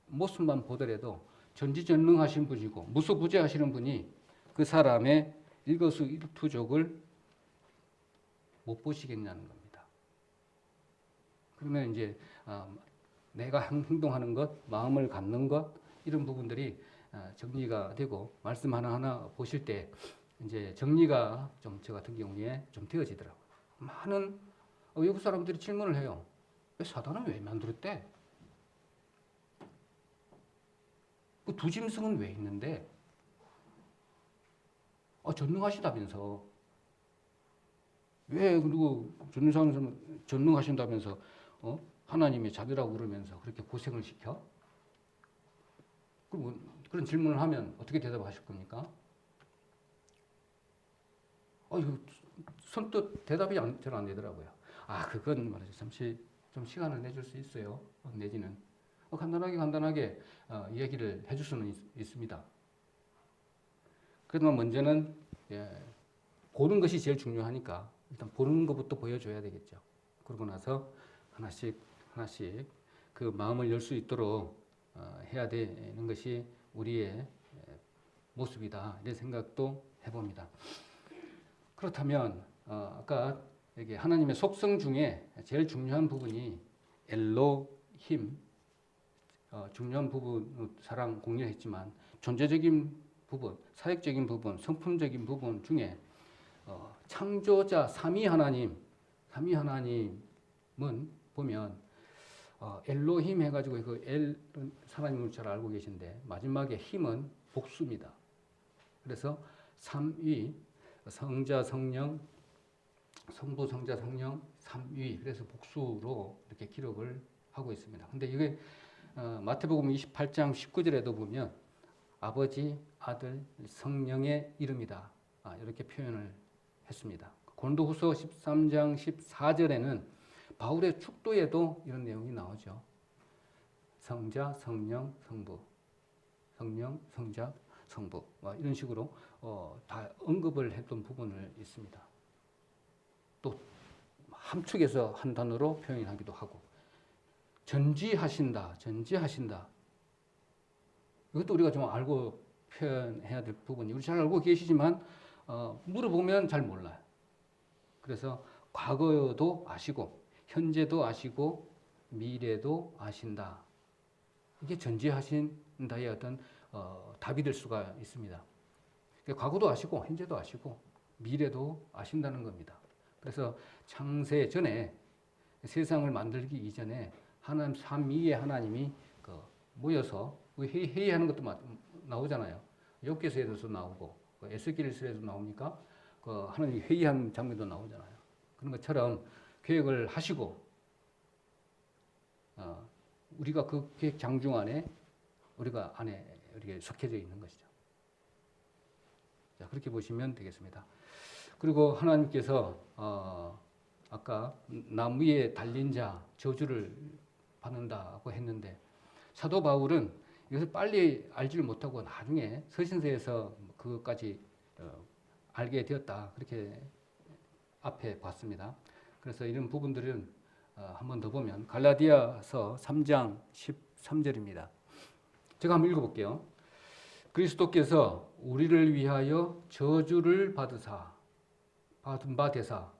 모습만 보더라도 전지전능하신 분이고 무소부재하시는 분이 그 사람의 일거수일투족을 못 보시겠냐는 겁니다. 그러면 이제 내가 행동하는 것, 마음을 갖는 것 이런 부분들이 정리가 되고 말씀 하나하나 보실 때 이제 정리가 좀 저 같은 경우에 좀 되어지더라고요. 많은 외국 사람들이 질문을 해요. 왜 사단은 왜 만들었대? 그 두 짐승은 왜 있는데? 전능하시다면서. 왜 그리고 전능하신다면서 하나님의 자녀라고 그러면서 그렇게 고생을 시켜? 그런 질문을 하면 어떻게 대답하실 겁니까? 이거 선뜻 대답이 잘 안 되더라고요. 그건 말이죠. 잠시 좀 시간을 내줄 수 있어요. 내지는 간단하게 얘기를 해줄 수는 있습니다. 그러나 먼저는 보는 것이 제일 중요하니까 일단 보는 것부터 보여줘야 되겠죠. 그러고 나서 하나씩 그 마음을 열 수 있도록 해야 되는 것이 우리의 모습이다. 이런 생각도 해봅니다. 그렇다면 아까 여기 하나님의 속성 중에 제일 중요한 부분이 엘로힘, 중요한 부분 사랑 공유했지만 존재적인 부분, 사역적인 부분, 성품적인 부분 중에 창조자 삼위 하나님은 보면 엘로힘 해가지고 그 엘은 하나님을 잘 알고 계신데 마지막에 힘은 복수입니다. 그래서 삼위 성자 성령 성부 성자 성령 삼위 그래서 복수로 이렇게 기록을 하고 있습니다. 근데 이게 마태복음 28장 19절에도 보면 아버지 아들 성령의 이름이다 이렇게 표현을 했습니다. 고린도후서 13장 14절에는 바울의 축도에도 이런 내용이 나오죠. 성자 성령 성부 성령 성자 성부 이런 식으로 다 언급을 했던 부분을 있습니다. 또 함축해서 한 단어로 표현하기도 하고 전지하신다. 이것도 우리가 좀 알고 표현해야 될 부분이 우리 잘 알고 계시지만 물어보면 잘 몰라요. 그래서 과거도 아시고 현재도 아시고 미래도 아신다. 이게 전지하신다의 어떤 답이 될 수가 있습니다. 과거도 아시고 현재도 아시고 미래도 아신다는 겁니다. 그래서 창세 전에 세상을 만들기 이전에 하나님 삼위의 하나님이 모여서 회의하는 것도 나오잖아요. 욥기서에도 나오고 에스겔서에도 나옵니까? 하나님이 회의하는 장면도 나오잖아요. 그런 것처럼 계획을 하시고 우리가 그 계획 장중 안에 우리가 안에 이렇게 속해져 있는 것이죠. 자, 그렇게 보시면 되겠습니다. 그리고 하나님께서 아까 나무 위에 달린 자 저주를 받는다고 했는데 사도 바울은 이것을 빨리 알지를 못하고 나중에 서신서에서 그것까지 알게 되었다. 그렇게 앞에 봤습니다. 그래서 이런 부분들은 한 번 더 보면 갈라디아서 3장 13절입니다. 제가 한번 읽어볼게요. 그리스도께서 우리를 위하여 저주를 받은 바 되사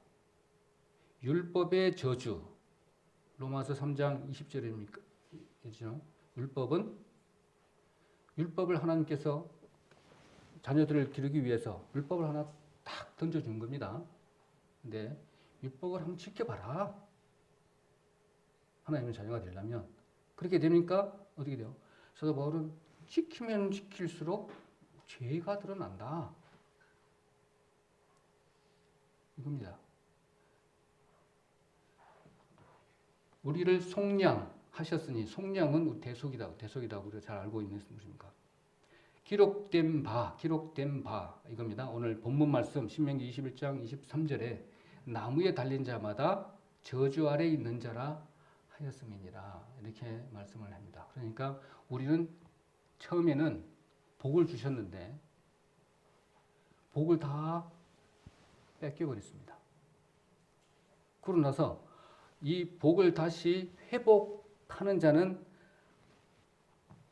율법의 저주 로마서 3장 20절입니까? 율법을 하나님께서 자녀들을 기르기 위해서 율법을 하나 딱 던져준 겁니다. 근데 율법을 한번 지켜봐라. 하나님의 자녀가 되려면 그렇게 되니까 어떻게 돼요? 사도 바울은 지키면 지킬수록 죄가 드러난다. 이겁니다. 우리를 속량하셨으니, 속량은 대속이다. 대속이다. 우리가 잘 알고 있는 무엇입니까? 기록된 바 이겁니다. 오늘 본문 말씀 신명기 21장 23절에 나무에 달린 자마다 저주 아래 있는 자라 하였음이니라. 이렇게 말씀을 합니다. 그러니까 우리는 처음에는 복을 주셨는데 복을 다 뺏겨버렸습니다. 그러고 나서 이 복을 다시 회복하는 자는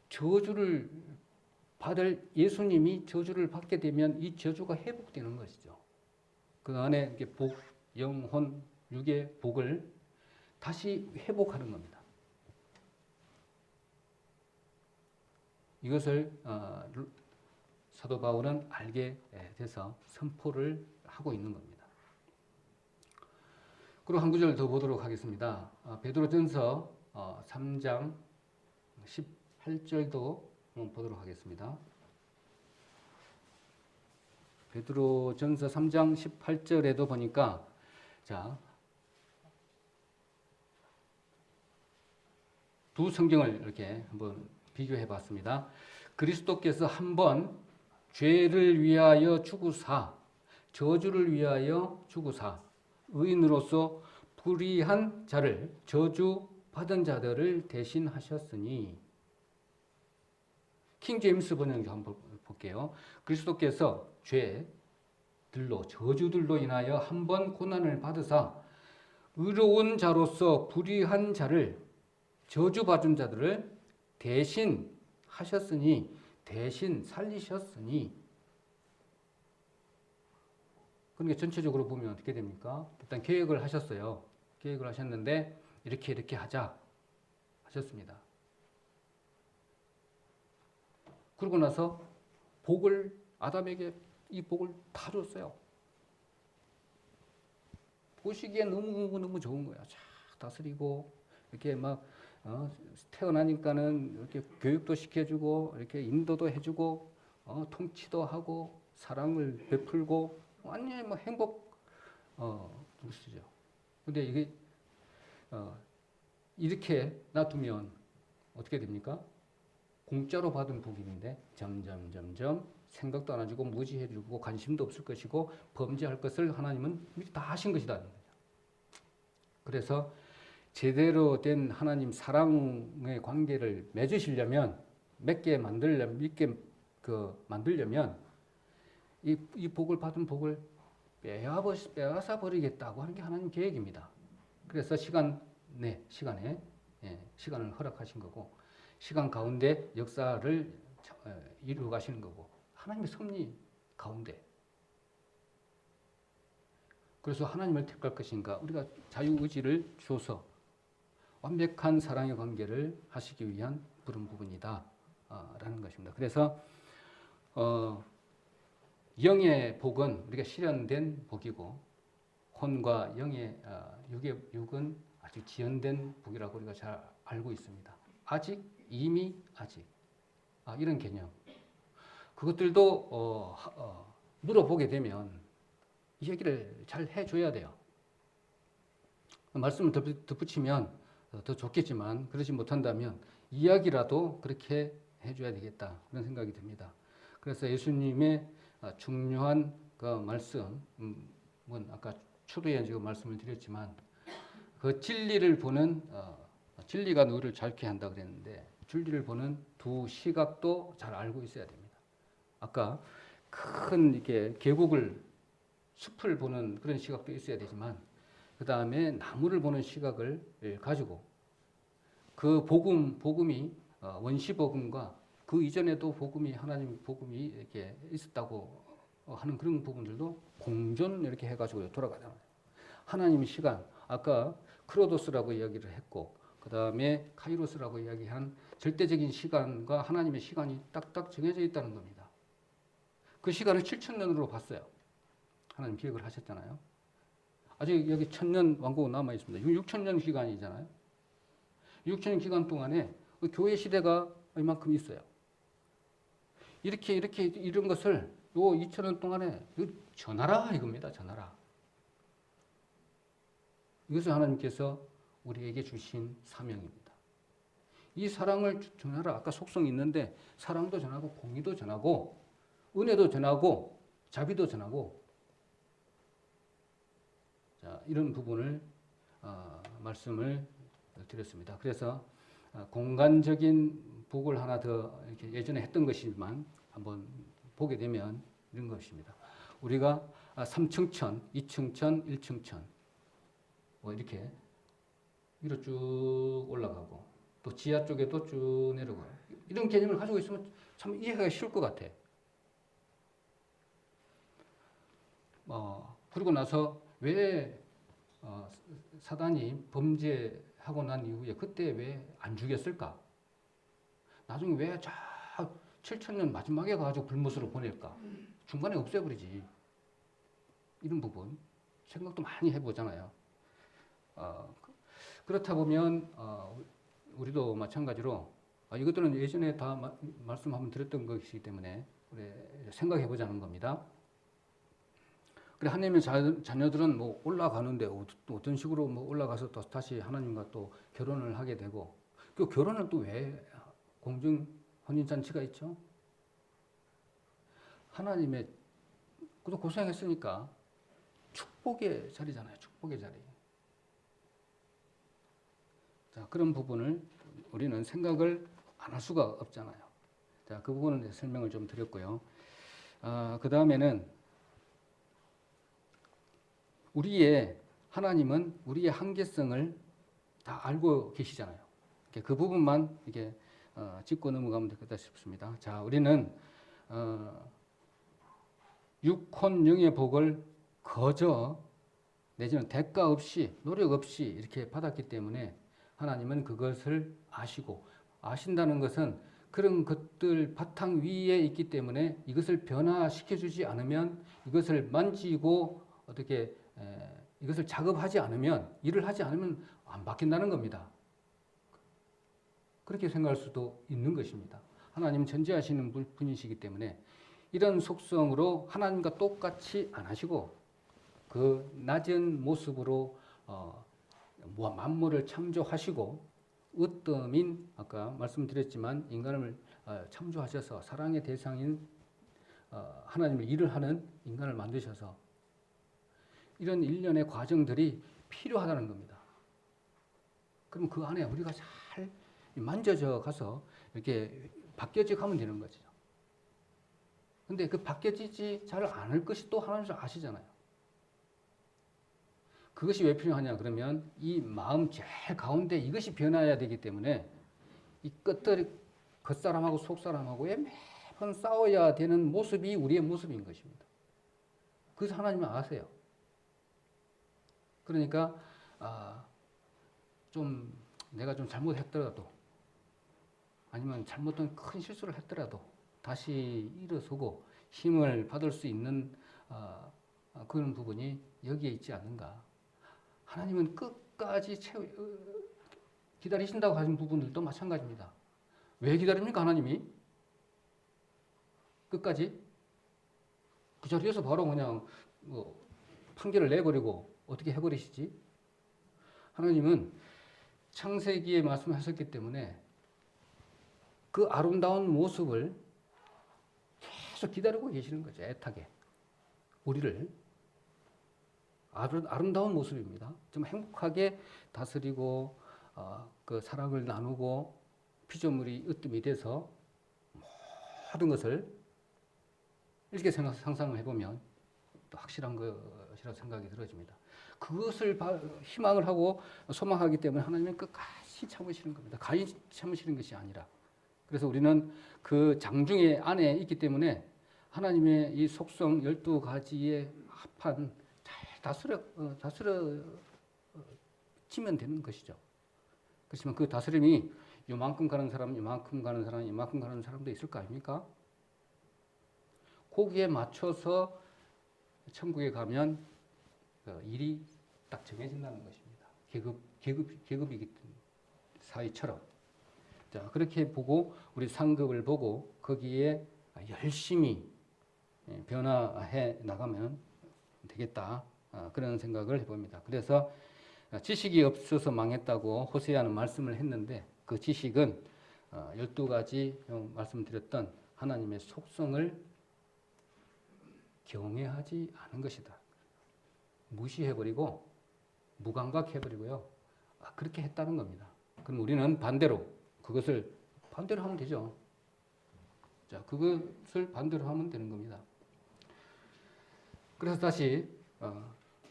저주를 받을, 예수님이 저주를 받게 되면 이 저주가 회복되는 것이죠. 그 안에 복, 영혼, 육의 복을 다시 회복하는 겁니다. 이것을 사도 바울은 알게 돼서 선포를 하고 있는 겁니다. 그리고 한 구절 더 보도록 하겠습니다. 베드로전서 3장 18절도 보도록 하겠습니다. 베드로전서 3장 18절에도 보니까 자, 두 성경을 이렇게 한번 비교해 봤습니다. 그리스도께서 한 번 죄를 위하여 죽으사 저주를 위하여 죽으사 의인으로서 불의한 자를 저주 받은 자들을 대신하셨으니. 킹 제임스 번역을 한번 볼게요. 그리스도께서 죄들로 저주들로 인하여 한 번 고난을 받으사 의로운 자로서 불의한 자를 저주받은 자들을 대신 하셨으니, 대신 살리셨으니. 그러니까 전체적으로 보면 어떻게 됩니까? 일단 계획을 하셨어요. 계획을 하셨는데 이렇게 하자 하셨습니다. 그러고 나서 복을, 아담에게 이 복을 다 줬어요. 보시기에 너무 좋은 거야. 쫙 다스리고 이렇게 막 태어나니까는 이렇게 교육도 시켜주고 이렇게 인도도 해주고 통치도 하고 사랑을 베풀고 완전히 뭐 행복 누구시죠? 근데 이게 이렇게 놔두면 어떻게 됩니까? 공짜로 받은 복인데 점점 생각도 안 해주고 무지해주고 관심도 없을 것이고 범죄할 것을 하나님은 미리 다 하신 것이다. 그래서 제대로 된 하나님 사랑의 관계를 맺으시려면 맺게 만들려면 이 복을 받은 복을 빼앗아 버리겠다고 하는 게 하나님 계획입니다. 그래서 시간을 허락하신 거고 시간 가운데 역사를 이루어 가시는 거고 하나님의 섭리 가운데. 그래서 하나님을 택할 것인가? 우리가 자유의지를 줘서 완벽한 사랑의 관계를 하시기 위한 그런 부분이다 라는 것입니다. 그래서 영의 복은 우리가 실현된 복이고 혼과 영의 육은 아직 지연된 복이라고 우리가 잘 알고 있습니다. 아직, 이미, 아직 이런 개념. 그것들도 물어보게 되면 이 얘기를 잘 해줘야 돼요. 말씀을 덧붙이면 더 좋겠지만 그러지 못한다면 이야기라도 그렇게 해줘야 되겠다 그런 생각이 듭니다. 그래서 예수님의 중요한 그 말씀은 아까 초두에 지금 말씀을 드렸지만 그 진리를 보는 진리가 너를 자유케 한다 그랬는데 진리를 보는 두 시각도 잘 알고 있어야 됩니다. 아까 큰 이렇게 계곡을 숲을 보는 그런 시각도 있어야 되지만 그 다음에 나무를 보는 시각을 가지고 그 복음이 원시 복음과 그 이전에도 복음이 하나님 복음이 이렇게 있었다고 하는 그런 부분들도 공존 이렇게 해가지고 돌아가잖아요. 하나님의 시간 아까 크로도스라고 이야기를 했고 그 다음에 카이로스라고 이야기한 절대적인 시간과 하나님의 시간이 딱딱 정해져 있다는 겁니다. 그 시간을 7,000년으로 봤어요. 하나님 기획을 하셨잖아요. 아직 여기 1,000년 왕국 남아 있습니다. 6,000년 기간이잖아요. 6,000년 기간 동안에 교회 시대가 이만큼 있어요. 이렇게 이런 것을 요 2000년 동안에 전하라 이겁니다. 전하라. 이것을 하나님께서 우리에게 주신 사명입니다. 이 사랑을 전하라. 아까 속성이 있는데 사랑도 전하고 공의도 전하고 은혜도 전하고 자비도 전하고 자, 이런 부분을 말씀을 드렸습니다. 그래서 공간적인 복을 하나 더 이렇게 예전에 했던 것이지만 한번 보게 되면 이런 것입니다. 우리가 3층천, 2층천, 1층천 뭐 이렇게 위로 쭉 올라가고 또 지하 쪽에도 쭉 내려가고 이런 개념을 가지고 있으면 참 이해가 쉬울 것 같아. 그러고 나서 왜 사단이 범죄하고 난 이후에 그때 왜 안 죽였을까? 나중에 왜 저 7천년 마지막에 가지고 불못으로 보낼까? 중간에 없애버리지. 이런 부분 생각도 많이 해보잖아요. 그렇다 보면 우리도 마찬가지로 이것들은 예전에 다 말씀 한번 드렸던 것이기 때문에 생각해 보자는 겁니다. 그래 하나님의 자녀들은 뭐 올라가는데 어떤 식으로 뭐 올라가서 또 다시 하나님과 또 결혼을 하게 되고 그 결혼은 또 왜 공중 혼인 잔치가 있죠? 하나님의 그도 고생했으니까 축복의 자리잖아요. 축복의 자리. 자, 그런 부분을 우리는 생각을 안 할 수가 없잖아요. 자, 그 부분은 설명을 좀 드렸고요. 그 다음에는 하나님은 우리의 한계성을 다 알고 계시잖아요. 그 부분만 이렇게 짚고 넘어가면 되겠다 싶습니다. 자, 우리는 육혼 영의 복을 거저 내지는 대가 없이 노력 없이 이렇게 받았기 때문에 하나님은 그것을 아신다는 것은 그런 것들 바탕 위에 있기 때문에 이것을 변화시켜주지 않으면 이것을 만지고 어떻게 이것을 작업하지 않으면 일을 하지 않으면 안 바뀐다는 겁니다. 그렇게 생각할 수도 있는 것입니다. 하나님은 전지하시는 분이시기 때문에 이런 속성으로 하나님과 똑같이 안 하시고 그 낮은 모습으로 만물을 창조하시고 으뜸인 아까 말씀드렸지만 인간을 창조하셔서 사랑의 대상인 하나님의 일을 하는 인간을 만드셔서 이런 일련의 과정들이 필요하다는 겁니다. 그럼 그 안에 우리가 잘 만져져 가서 이렇게 바뀌어져 가면 되는 거죠. 근데 그 바뀌어지지 잘 않을 것이 또 하나님 아시잖아요. 그것이 왜 필요하냐 그러면 이 마음 제일 가운데 이것이 변화해야 되기 때문에 이 겉사람하고 속사람하고의 매번 싸워야 되는 모습이 우리의 모습인 것입니다. 그래서 하나님은 아세요. 그러니까 내가 좀 잘못했더라도 아니면 잘못된 큰 실수를 했더라도 다시 일어서고 힘을 받을 수 있는 그런 부분이 여기에 있지 않는가. 하나님은 끝까지 기다리신다고 하신 부분들도 마찬가지입니다. 왜 기다립니까 하나님이? 끝까지? 그 자리에서 바로 그냥 판결을 내버리고 어떻게 해버리시지? 하나님은 창세기에 말씀하셨기 때문에 그 아름다운 모습을 계속 기다리고 계시는 거죠. 애타게. 우리를. 아름다운 모습입니다. 좀 행복하게 다스리고 그 사랑을 나누고 피조물이 으뜸이 돼서 모든 것을 이렇게 상상을 해보면 또 확실한 것이라고 생각이 들어집니다. 그것을 희망을 하고 소망하기 때문에 하나님은 끝까지 참으시는 겁니다. 가히 참으시는 것이 아니라. 그래서 우리는 그 장중의 안에 있기 때문에 하나님의 이 속성 12가지의 합한 잘 다스려지면 되는 것이죠. 그렇지만 그 다스림이 요만큼 가는 사람, 요만큼 가는 사람, 요만큼 가는 사람도 있을 거 아닙니까? 거기에 맞춰서 천국에 가면 일이 딱 정해진다는 것입니다. 계급이기 때문에 사회처럼. 자, 그렇게 보고 우리 상급을 보고 거기에 열심히 변화해 나가면 되겠다. 그런 생각을 해봅니다. 그래서 지식이 없어서 망했다고 호세아는 말씀을 했는데 그 지식은 12가지 말씀드렸던 하나님의 속성을 경외하지 않은 것이다. 무시해버리고 무감각해버리고요. 그렇게 했다는 겁니다. 그럼 우리는 반대로 그것을 반대로 하면 되죠. 자, 그것을 반대로 하면 되는 겁니다. 그래서 다시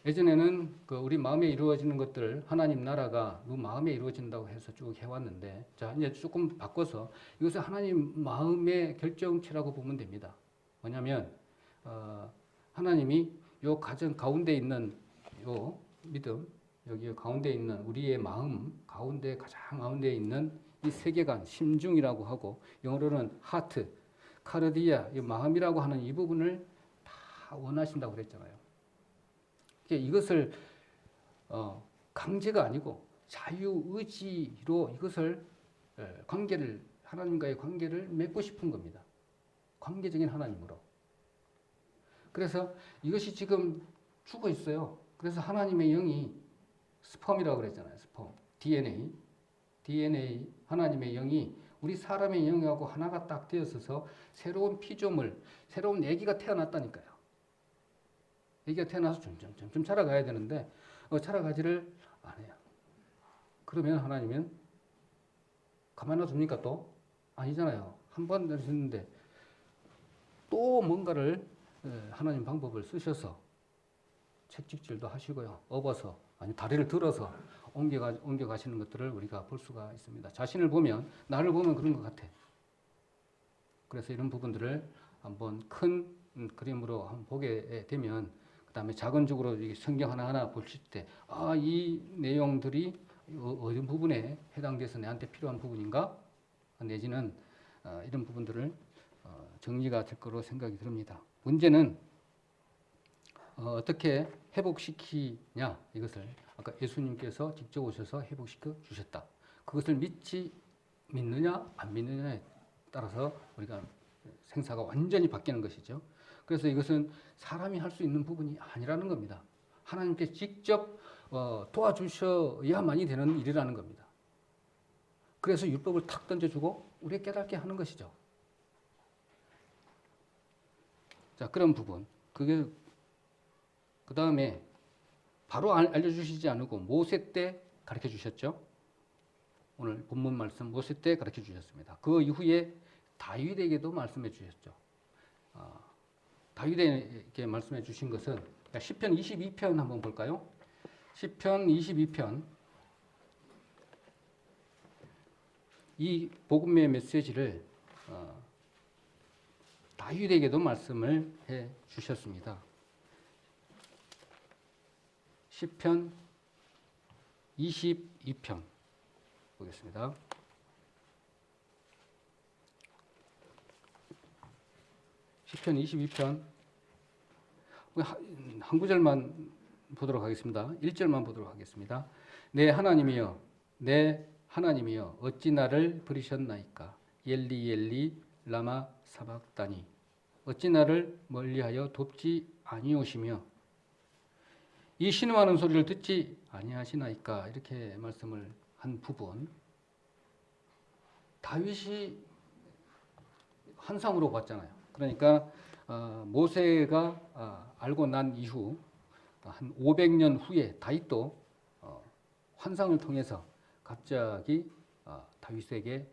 예전에는 우리 마음에 이루어지는 것들 하나님 나라가 누 마음에 이루어진다고 해서 쭉 해왔는데 자 이제 조금 바꿔서 이것을 하나님 마음의 결정체라고 보면 됩니다. 뭐냐면 하나님이 요 가정 가운데 있는 요 믿음 여기 가운데 있는 우리의 마음 가운데 가장 가운데 있는 이 세계관 심중이라고 하고 영어로는 하트 카르디아 이 마음이라고 하는 이 부분을 다 원하신다고 그랬잖아요. 이것을 강제가 아니고 자유의지로 이것을 관계를 하나님과의 관계를 맺고 싶은 겁니다. 관계적인 하나님으로. 그래서 이것이 지금 죽어 있어요. 그래서 하나님의 영이 스펌이라고 그랬잖아요. 스펌. DNA 하나님의 영이 우리 사람의 영하고 하나가 딱 되어서 새로운 피조물, 새로운 아기가 태어났다니까요. 아기가 태어나서 점점 자라가야 되는데 자라가지를 안 해요. 그러면 하나님은 가만 놔둡니까 또? 아니잖아요. 한 번 했는데 또 뭔가를 하나님 방법을 쓰셔서 채찍질도 하시고요. 업어서 아니 다리를 들어서 옮겨가시는 것들을 우리가 볼 수가 있습니다. 자신을 보면 나를 보면 그런 것 같아. 그래서 이런 부분들을 한번 큰 그림으로 한번 보게 되면 그 다음에 작은적으로 성경 하나하나 보실 때 이 내용들이 어떤 부분에 해당돼서 내한테 필요한 부분인가? 내지는 이런 부분들을 정리가 될 거로 생각이 듭니다. 문제는 어떻게 회복시키냐 이것을 아까 예수님께서 직접 오셔서 회복시켜 주셨다. 그것을 믿느냐 안 믿느냐에 따라서 우리가 생사가 완전히 바뀌는 것이죠. 그래서 이것은 사람이 할 수 있는 부분이 아니라는 겁니다. 하나님께 직접 도와주셔야만이 되는 일이라는 겁니다. 그래서 율법을 탁 던져주고 우리가 깨닫게 하는 것이죠. 자, 그런 부분. 그게 그 다음에 바로 알려주시지 않고 모세 때 가르쳐 주셨죠. 오늘 본문 말씀 모세 때 가르쳐 주셨습니다. 그 이후에 다윗에게도 말씀해 주셨죠. 다윗에게 말씀해 주신 것은 시편 22편 한번 볼까요? 시편 22편 이 복음의 메시지를 다윗에게도 말씀을 해 주셨습니다. 시편 22편 보겠습니다. 시편 22편 한 구절만 보도록 하겠습니다. 1절만 보도록 하겠습니다. 내 하나님이여 내 하나님이여 어찌 나를 버리셨나이까 엘리 엘리 라마 사박다니 어찌 나를 멀리하여 돕지 아니오시며 이 신음하는 소리를 듣지 아니하시나이까 이렇게 말씀을 한 부분 다윗이 환상으로 봤잖아요. 그러니까 모세가 알고 난 이후 한 500년 후에 다윗도 환상을 통해서 갑자기 다윗에게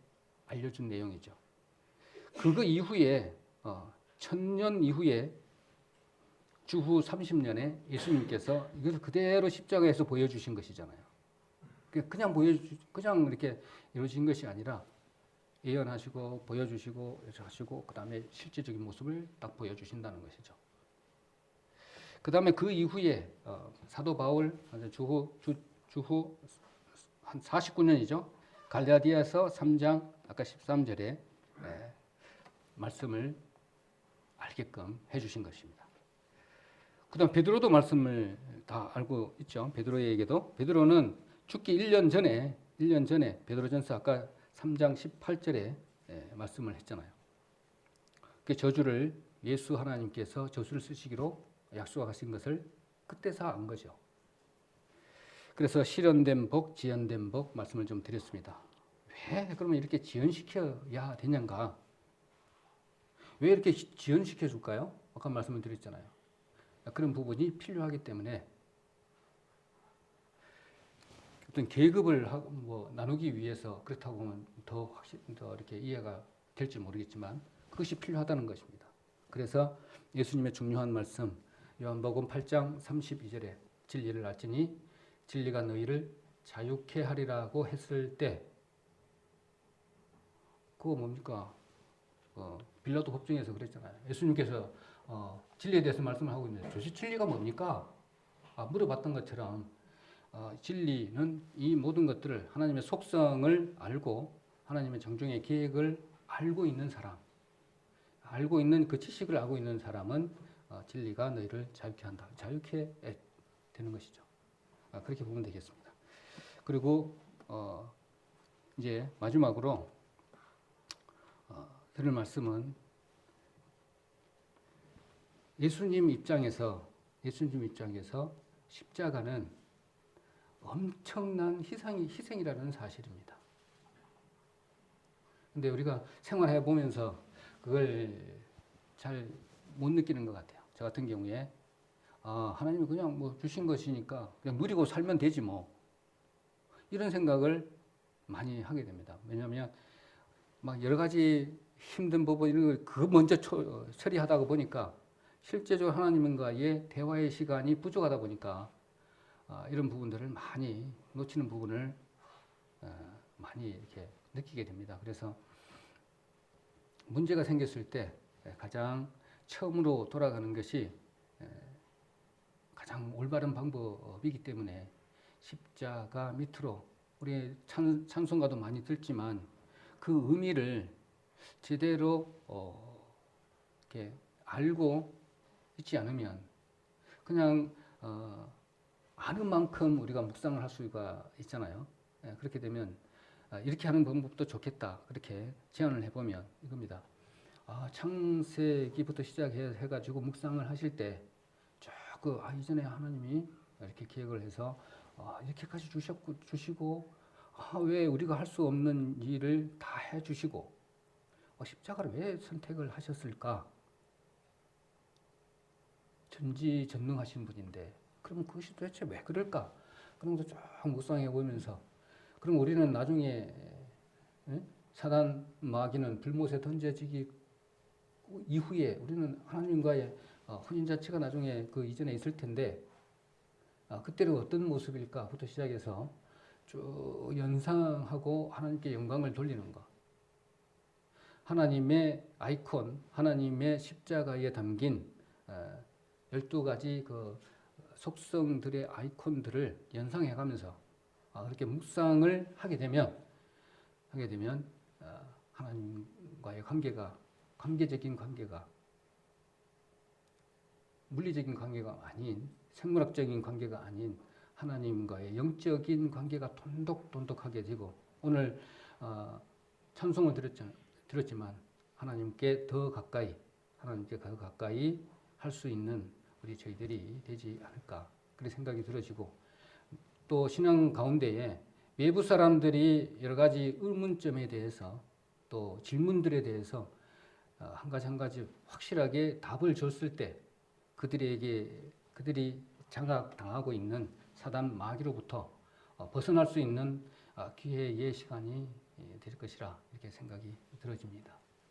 알려준 내용이죠. 그거 이후에 1000년 이후에 주후 30년에 예수님께서 이것을 그대로 십자가에서 보여주신 것이잖아요. 그냥 그냥 이렇게 이루어진 것이 아니라 예언하시고 보여주시고 하시고 그 다음에 실제적인 모습을 딱 보여주신다는 것이죠. 그 다음에 그 이후에 사도 바울 주후 한 49년이죠. 갈라디아서 3장 아까 13절에 말씀을 알게끔 해주신 것입니다. 그 다음 베드로도 말씀을 다 알고 있죠. 베드로에게도 베드로는 죽기 1년 전에 베드로전서 아까 3장 18절에 말씀을 했잖아요. 그 저주를 예수 하나님께서 저주를 쓰시기로 약속하신 것을 그때서 안 거죠. 그래서 실현된 복, 지연된 복 말씀을 좀 드렸습니다. 왜 그러면 이렇게 지연시켜야 되냐가? 왜 이렇게 지연시켜 줄까요? 아까 말씀을 드렸잖아요. 그런 부분이 필요하기 때문에 어떤 계급을 나누기 위해서 그렇다고 하면 더 이렇게 이해가 될지 모르겠지만 그것이 필요하다는 것입니다. 그래서 예수님의 중요한 말씀 요한복음 8장 32절에 진리를 알지니 진리가 너희를 자유케 하리라고 했을 때 그거 뭡니까? 빌라도 법정에서 그랬잖아요. 예수님께서 진리에 대해서 말씀을 하고 있는데 도대체 진리가 뭡니까? 물어봤던 것처럼 진리는 이 모든 것들을 하나님의 속성을 알고 하나님의 정중의 계획을 알고 있는 사람, 알고 있는 그 지식을 알고 있는 사람은 진리가 너희를 자유케 한다. 자유케 되는 것이죠. 그렇게 보면 되겠습니다. 그리고 이제 마지막으로 드릴 말씀은 예수님 입장에서 십자가는 엄청난 희생이라는 사실입니다. 근데 우리가 생활해 보면서 그걸 잘 못 느끼는 것 같아요. 저 같은 경우에 하나님이 그냥 뭐 주신 것이니까 그냥 누리고 살면 되지 뭐 이런 생각을 많이 하게 됩니다. 왜냐하면 막 여러 가지 힘든 부분 이런 걸 그거 먼저 처리하다가 보니까 실제적으로 하나님과의 대화의 시간이 부족하다 보니까 이런 부분들을 많이 놓치는 부분을 많이 이렇게 느끼게 됩니다. 그래서 문제가 생겼을 때 가장 처음으로 돌아가는 것이 가장 올바른 방법이기 때문에 십자가 밑으로 우리 찬송가도 많이 듣지만 그 의미를 제대로 이렇게 알고 있지 않으면 그냥 아는 만큼 우리가 묵상을 할 수가 있잖아요. 그렇게 되면 이렇게 하는 방법도 좋겠다. 그렇게 제안을 해보면 이겁니다. 창세기부터 시작해가지고 묵상을 하실 때 이전에 하나님이 이렇게 계획을 해서 이렇게까지 주시고 왜 우리가 할 수 없는 일을 다 해주시고 십자가를 왜 선택을 하셨을까? 전지전능하신 분인데 그러면 그것이 도대체 왜 그럴까? 그런 것도 쭉 묵상해 보면서 그럼 우리는 나중에 사단 마귀는 불못에 던져지기 이후에 우리는 하나님과의 혼인 자체가 나중에 그 이전에 있을 텐데 그때는 어떤 모습일까부터 시작해서 쭉 연상하고 하나님께 영광을 돌리는 것. 하나님의 아이콘, 하나님의 십자가에 담긴 12가지 그 속성들의 아이콘들을 연상해가면서 그렇게 묵상을 하게 되면 하나님과의 관계적인 관계가 물리적인 관계가 아닌 생물학적인 관계가 아닌 하나님과의 영적인 관계가 돈독하게 되고 오늘 찬송을 들었지만 하나님께 더 가까이 할 수 있는 우리 저희들이 되지 않을까 그런 생각이 들어지고 또 신앙 가운데에 외부 사람들이 여러 가지 의문점에 대해서 또 질문들에 대해서 한 가지 확실하게 답을 줬을 때 그들이 장악당하고 있는 사단 마귀로부터 벗어날 수 있는 기회의 시간이 될 것이라 이렇게 생각이 들어집니다.